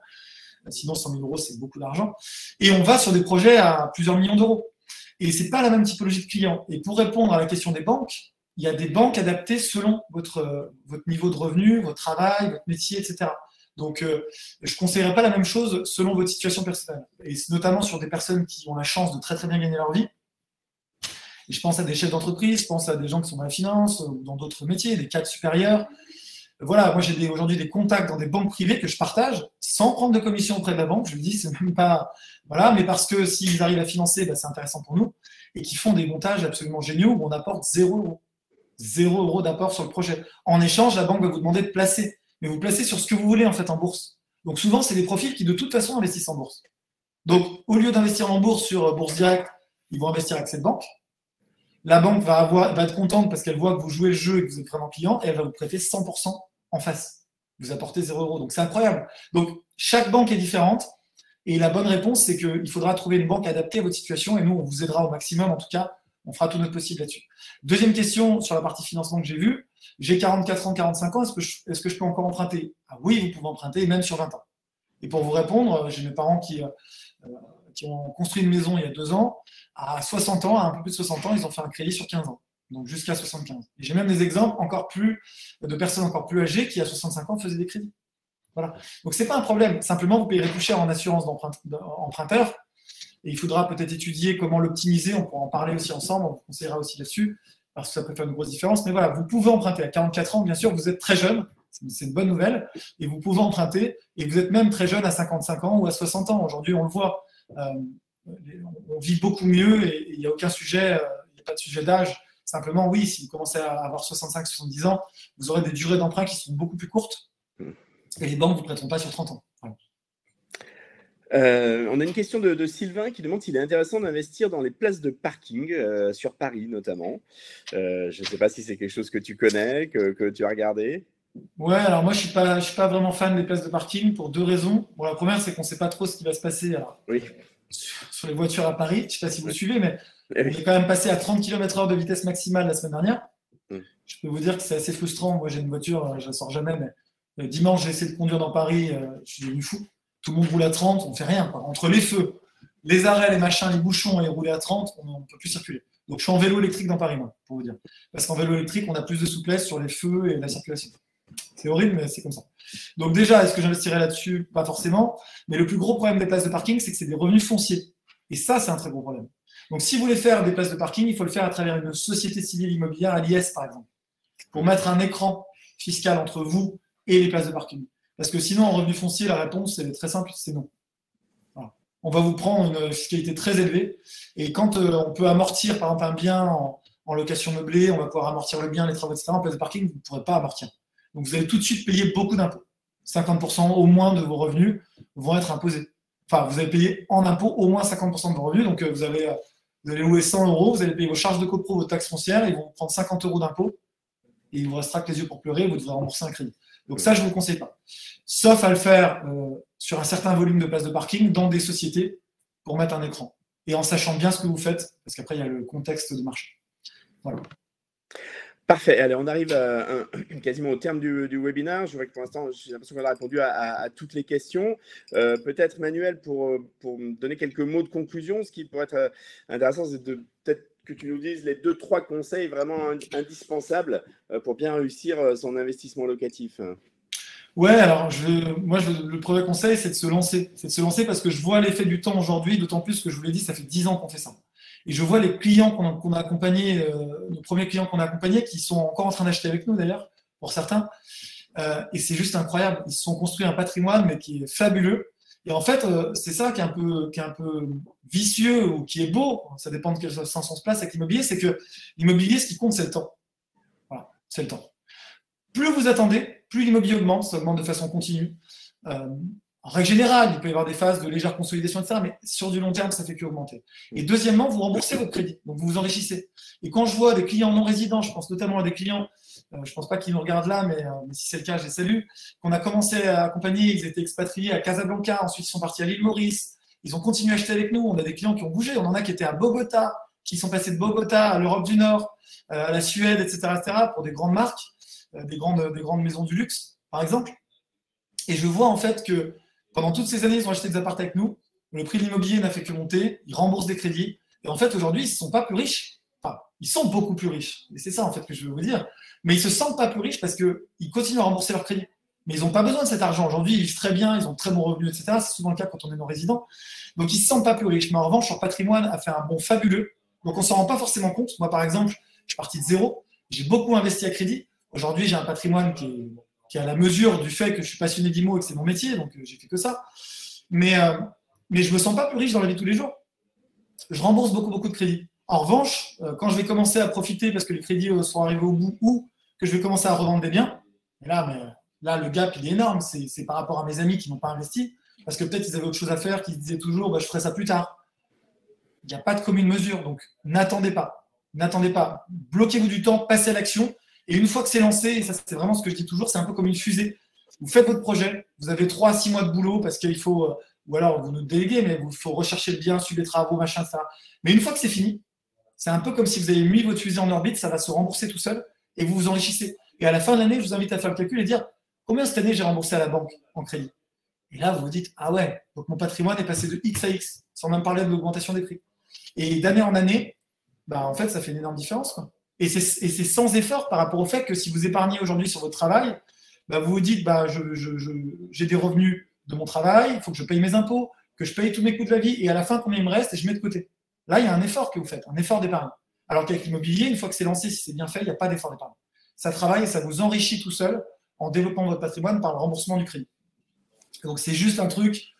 Speaker 2: Sinon, 100 000 euros, c'est beaucoup d'argent. Et on va sur des projets à plusieurs millions d'euros. Et ce n'est pas la même typologie de clients. Et pour répondre à la question des banques, il y a des banques adaptées selon votre niveau de revenu, votre travail, votre métier, etc. Donc, je ne conseillerais pas la même chose selon votre situation personnelle. Et notamment sur des personnes qui ont la chance de très très bien gagner leur vie. Et je pense à des chefs d'entreprise, je pense à des gens qui sont dans la finance ou dans d'autres métiers, des cadres supérieurs. Voilà, moi j'ai aujourd'hui des contacts dans des banques privées que je partage sans prendre de commission auprès de la banque. Je le dis, c'est même pas. Voilà, mais parce que s'ils arrivent à financer, c'est intéressant pour nous. Et qui font des montages absolument géniaux où on apporte 0 euros. 0 euros d'apport sur le projet. En échange, la banque va vous demander de placer. Mais vous placez sur ce que vous voulez en fait en bourse. Donc souvent, c'est des profils qui de toute façon investissent en bourse. Donc au lieu d'investir en bourse sur Bourse Direct, ils vont investir avec cette banque. La banque va être contente parce qu'elle voit que vous jouez le jeu et que vous êtes vraiment client et elle va vous prêter 100% en face. Vous apportez 0 euros. Donc, c'est incroyable. Donc, chaque banque est différente et la bonne réponse, c'est qu'il faudra trouver une banque adaptée à votre situation et nous, on vous aidera au maximum. En tout cas, on fera tout notre possible là-dessus. Deuxième question sur la partie financement que j'ai vue. J'ai 44 ans, 45 ans. Est-ce que je peux encore emprunter? Ah oui, vous pouvez emprunter, même sur 20 ans. Et pour vous répondre, j'ai mes parents qui ont construit une maison il y a 2 ans. À 60 ans, à un peu plus de 60 ans, ils ont fait un crédit sur 15 ans, donc jusqu'à 75. Et j'ai même des exemples de personnes encore plus âgées qui, à 65 ans, faisaient des crédits. Voilà. Donc, ce n'est pas un problème. Simplement, vous payerez plus cher en assurance d'emprunteur. Et il faudra peut-être étudier comment l'optimiser. On pourra en parler aussi ensemble. On vous conseillera aussi là-dessus, parce que ça peut faire une grosse différence. Mais voilà, vous pouvez emprunter à 44 ans. Bien sûr, vous êtes très jeune. C'est une bonne nouvelle. Et vous pouvez emprunter. Et vous êtes même très jeune à 55 ans ou à 60 ans. Aujourd'hui, on le voit. On vit beaucoup mieux et il n'y a aucun sujet, il n'y a pas de sujet d'âge. Simplement, oui, si vous commencez à avoir 65-70 ans, vous aurez des durées d'emprunt qui seront beaucoup plus courtes et les banques ne vous prêteront pas sur 30 ans. Voilà.
Speaker 1: On a une question de Sylvain qui demande s'il est intéressant d'investir dans les places de parking, sur Paris notamment. Je ne sais pas si c'est quelque chose que tu connais, que tu as regardé.
Speaker 2: Ouais, alors moi je suis pas vraiment fan des places de parking pour 2 raisons. Bon, la première, c'est qu'on ne sait pas trop ce qui va se passer. Alors,
Speaker 1: oui.
Speaker 2: sur les voitures à Paris. Je ne sais pas si vous suivez, mais
Speaker 1: Eh
Speaker 2: on
Speaker 1: oui.
Speaker 2: est quand même passé à 30 km/h de vitesse maximale la semaine dernière.
Speaker 1: Mm.
Speaker 2: Je peux vous dire que c'est assez frustrant. Moi, j'ai une voiture, je ne la sors jamais, mais dimanche, j'ai essayé de conduire dans Paris, je suis devenu fou. Tout le monde roule à 30, on ne fait rien, quoi. Entre les feux, les arrêts, les machins, les bouchons et rouler à 30, on ne peut plus circuler. Donc, je suis en vélo électrique dans Paris, moi, pour vous dire. Parce qu'en vélo électrique, on a plus de souplesse sur les feux et la circulation. C'est horrible, mais c'est comme ça. Donc déjà, est-ce que j'investirais là-dessus? Pas forcément. Mais le plus gros problème des places de parking, c'est que c'est des revenus fonciers. Et ça, c'est un très gros problème. Donc si vous voulez faire des places de parking, il faut le faire à travers une société civile immobilière, à l'IS par exemple, pour mettre un écran fiscal entre vous et les places de parking. Parce que sinon, en revenu foncier, la réponse est très simple, c'est non. Voilà. On va vous prendre une fiscalité très élevée. Et quand on peut amortir, par exemple, un bien en location meublée, on va pouvoir amortir le bien, les travaux, etc. En place de parking, vous ne pourrez pas amortir. Donc, vous allez tout de suite payer beaucoup d'impôts. 50% au moins de vos revenus vont être imposés. Enfin, vous allez payer en impôts au moins 50% de vos revenus. Donc, vous allez louer 100 euros, vous allez payer vos charges de copro, vos taxes foncières, ils vont prendre 50 euros d'impôts et il vous restera que les yeux pour pleurer et vous devrez rembourser un crédit. Donc, ça, je ne vous le conseille pas. Sauf à le faire sur un certain volume de places de parking dans des sociétés pour mettre un écran. Et en sachant bien ce que vous faites, parce qu'après, il y a le contexte de marché. Voilà.
Speaker 1: Parfait. Allez, on arrive quasiment au terme du webinaire. Je vois que pour l'instant, j'ai l'impression qu'on a répondu à toutes les questions. Peut-être, Manuel, pour me donner quelques mots de conclusion, ce qui pourrait être intéressant, c'est de peut-être que tu nous dises les 2-3 conseils vraiment indispensables pour bien réussir son investissement locatif.
Speaker 2: Ouais, alors le premier conseil, c'est de se lancer. C'est de se lancer parce que je vois l'effet du temps aujourd'hui, d'autant plus que je vous l'ai dit, ça fait 10 ans qu'on fait ça. Et je vois les clients qu'on a accompagnés, nos premiers clients qu'on a accompagnés, qui sont encore en train d'acheter avec nous d'ailleurs, pour certains. Et c'est juste incroyable. Ils se sont construits un patrimoine, mais qui est fabuleux. Et en fait, c'est ça qui est un peu vicieux ou qui est beau, ça dépend de quel sens on se place avec l'immobilier, c'est que l'immobilier, ce qui compte, c'est le temps. Voilà, c'est le temps. Plus vous attendez, plus l'immobilier augmente, ça augmente de façon continue. En règle générale, il peut y avoir des phases de légère consolidation, etc., mais sur du long terme, ça ne fait qu'augmenter. Et deuxièmement, vous remboursez votre crédit, donc vous vous enrichissez. Et quand je vois des clients non résidents, je pense notamment à des clients, je ne pense pas qu'ils nous regardent là, mais si c'est le cas, je les salue, qu'on a commencé à accompagner, ils étaient expatriés à Casablanca, ensuite ils sont partis à l'île Maurice, ils ont continué à acheter avec nous, on a des clients qui ont bougé, on en a qui étaient à Bogota, qui sont passés de Bogota à l'Europe du Nord, à la Suède, etc., pour des grandes marques, des grandes maisons du luxe, par exemple. Et je vois en fait que pendant toutes ces années, ils ont acheté des appartements avec nous. Le prix de l'immobilier n'a fait que monter. Ils remboursent des crédits. Et en fait, aujourd'hui, ils ne sont pas plus riches. Enfin, ils sont beaucoup plus riches. Et c'est ça, en fait, que je veux vous dire. Mais ils ne se sentent pas plus riches parce qu'ils continuent à rembourser leurs crédits. Mais ils n'ont pas besoin de cet argent. Aujourd'hui, ils vivent très bien, ils ont de très bons revenus, etc. C'est souvent le cas quand on est non-résident. Donc, ils ne se sentent pas plus riches. Mais en revanche, leur patrimoine a fait un bond fabuleux. Donc, on ne s'en rend pas forcément compte. Moi, par exemple, je suis parti de zéro. J'ai beaucoup investi à crédit. Aujourd'hui, j'ai un patrimoine qui est à la mesure du fait que je suis passionné d'IMO et que c'est mon métier. Donc, j'ai fait que ça. Mais je ne me sens pas plus riche dans la vie de tous les jours. Je rembourse beaucoup de crédits. En revanche, quand je vais commencer à profiter parce que les crédits sont arrivés au bout ou que je vais commencer à revendre des biens, et là, le gap, il est énorme. C'est par rapport à mes amis qui n'ont pas investi parce que peut-être ils avaient autre chose à faire, qui se disaient toujours je ferai ça plus tard. Il n'y a pas de commune mesure, donc n'attendez pas. N'attendez pas. Bloquez-vous du temps, passez à l'action. Et une fois que c'est lancé, et ça c'est vraiment ce que je dis toujours, c'est un peu comme une fusée. Vous faites votre projet, vous avez 3 à 6 mois de boulot parce qu'il faut, ou alors vous nous déléguez, mais il faut rechercher le bien, suivre les travaux, machin, etc. Mais une fois que c'est fini, c'est un peu comme si vous avez mis votre fusée en orbite, ça va se rembourser tout seul et vous vous enrichissez. Et à la fin de l'année, je vous invite à faire le calcul et dire combien cette année j'ai remboursé à la banque en crédit. Et là, vous vous dites ah ouais, donc mon patrimoine est passé de X à X, sans même parler de l'augmentation des prix. Et d'année en année, en fait, ça fait une énorme différence, quoi. Et c'est sans effort par rapport au fait que si vous épargnez aujourd'hui sur votre travail, vous vous dites j'ai des revenus de mon travail, il faut que je paye mes impôts, que je paye tous mes coûts de la vie, et à la fin, combien il me reste, et je mets de côté. Là, il y a un effort que vous faites, un effort d'épargne. Alors qu'avec l'immobilier, une fois que c'est lancé, si c'est bien fait, il n'y a pas d'effort d'épargne. Ça travaille et ça vous enrichit tout seul en développant votre patrimoine par le remboursement du crédit. Donc, c'est juste un truc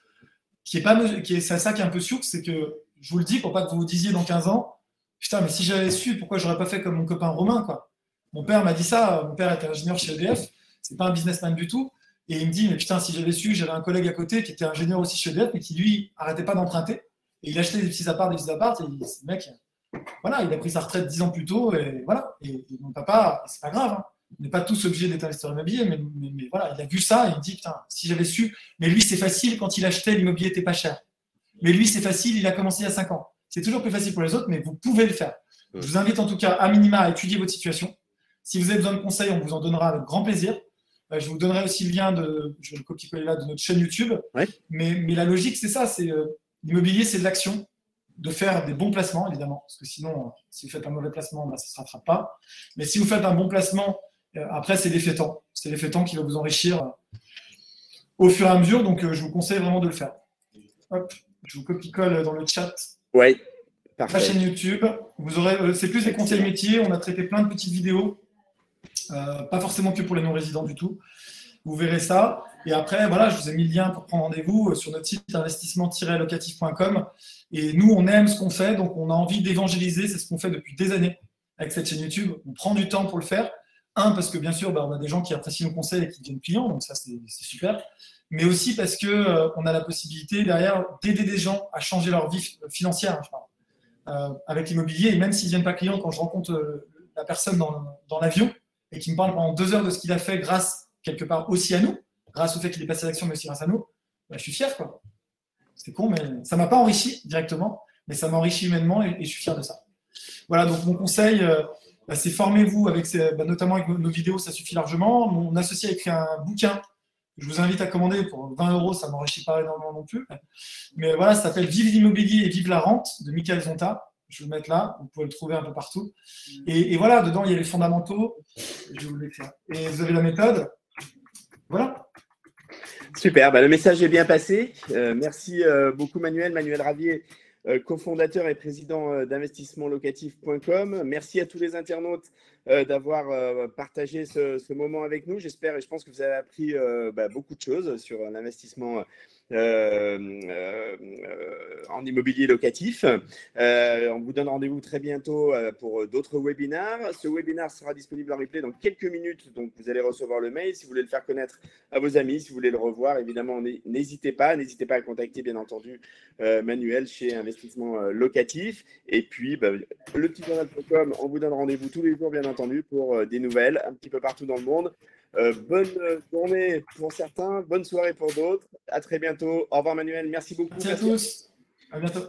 Speaker 2: c'est ça qui est un peu sourd, c'est que, je vous le dis pour pas que vous vous disiez dans 15 ans, putain, mais si j'avais su, pourquoi j'aurais pas fait comme mon copain Romain, quoi. Mon père m'a dit ça, mon père était ingénieur chez EDF, c'est pas un businessman du tout, et il me dit, mais putain, si j'avais su, j'avais un collègue à côté qui était ingénieur aussi chez EDF, mais qui lui arrêtait pas d'emprunter, et il achetait des petits apparts, et ce mec, voilà, il a pris sa retraite 10 ans plus tôt, et voilà, et mon papa, c'est pas grave, hein. On n'est pas tous obligés d'être investisseurs immobiliers, mais voilà, il a vu ça, et il me dit, putain, si j'avais su, mais lui, c'est facile, quand il achetait, l'immobilier était pas cher. Mais lui, c'est facile, il a commencé il y a 5 ans. C'est toujours plus facile pour les autres, mais vous pouvez le faire. Je vous invite en tout cas à minima à étudier votre situation. Si vous avez besoin de conseils, on vous en donnera avec grand plaisir. Je vous donnerai aussi le lien je vais le copier-coller là, de notre chaîne YouTube.
Speaker 1: Ouais.
Speaker 2: Mais la logique, c'est ça. L'immobilier, c'est de l'action, de faire des bons placements, évidemment. Parce que sinon, si vous faites un mauvais placement, ça ne se rattrape pas. Mais si vous faites un bon placement, après, c'est l'effet temps. C'est l'effet temps qui va vous enrichir au fur et à mesure. Donc, je vous conseille vraiment de le faire. Hop, je vous copie-colle dans le chat.
Speaker 1: Oui, parfait.
Speaker 2: La chaîne YouTube. Vous aurez, c'est plus des conseils métiers. On a traité plein de petites vidéos. Pas forcément que pour les non-résidents du tout. Vous verrez ça. Et après, voilà, je vous ai mis le lien pour prendre rendez-vous sur notre site investissement-locatif.com. Et nous, on aime ce qu'on fait, donc on a envie d'évangéliser. C'est ce qu'on fait depuis des années avec cette chaîne YouTube. On prend du temps pour le faire. Parce que bien sûr, on a des gens qui apprécient nos conseils et qui deviennent clients, donc ça, c'est super. Mais aussi parce qu'on a la possibilité derrière d'aider des gens à changer leur vie financière, avec l'immobilier. Et même s'ils ne deviennent pas clients, quand je rencontre la personne dans l'avion et qui me parle pendant 2 heures de ce qu'il a fait grâce, quelque part, aussi à nous, grâce au fait qu'il ait passé à l'action, mais aussi grâce à nous, je suis fier, quoi. C'est con, mais ça ne m'a pas enrichi directement, mais ça m'a enrichi humainement et je suis fier de ça. Voilà, donc mon conseil, c'est formez-vous, notamment avec nos vidéos, ça suffit largement. Mon associé a écrit un bouquin. Je vous invite à commander pour 20 €, ça ne m'enrichit pas énormément non plus. Mais voilà, ça s'appelle Vive l'immobilier et vive la rente de Michael Zonta. Je vais le mettre là, vous pouvez le trouver un peu partout. Et voilà, dedans, il y a les fondamentaux. Je vais vous l'écrire. Et vous avez la méthode. Voilà.
Speaker 1: Super, le message est bien passé. Merci beaucoup Manuel Ravier, cofondateur et président d'investissementlocatif.com. Merci à tous les internautes d'avoir partagé ce moment avec nous. J'espère et je pense que vous avez appris beaucoup de choses sur l'investissement en immobilier locatif. On vous donne rendez-vous très bientôt pour d'autres webinaires. Ce webinaire sera disponible en replay dans quelques minutes, donc vous allez recevoir le mail. Si vous voulez le faire connaître à vos amis, si vous voulez le revoir, évidemment, n'hésitez pas à contacter, bien entendu, Manuel chez Investissement Locatif. Et puis, lepetitjournal.com, on vous donne rendez-vous tous les jours, bien entendu, pour des nouvelles un petit peu partout dans le monde. Bonne journée pour certains, bonne soirée pour d'autres. À très bientôt. Au revoir Manuel, merci beaucoup.
Speaker 2: Merci à tous. À bientôt.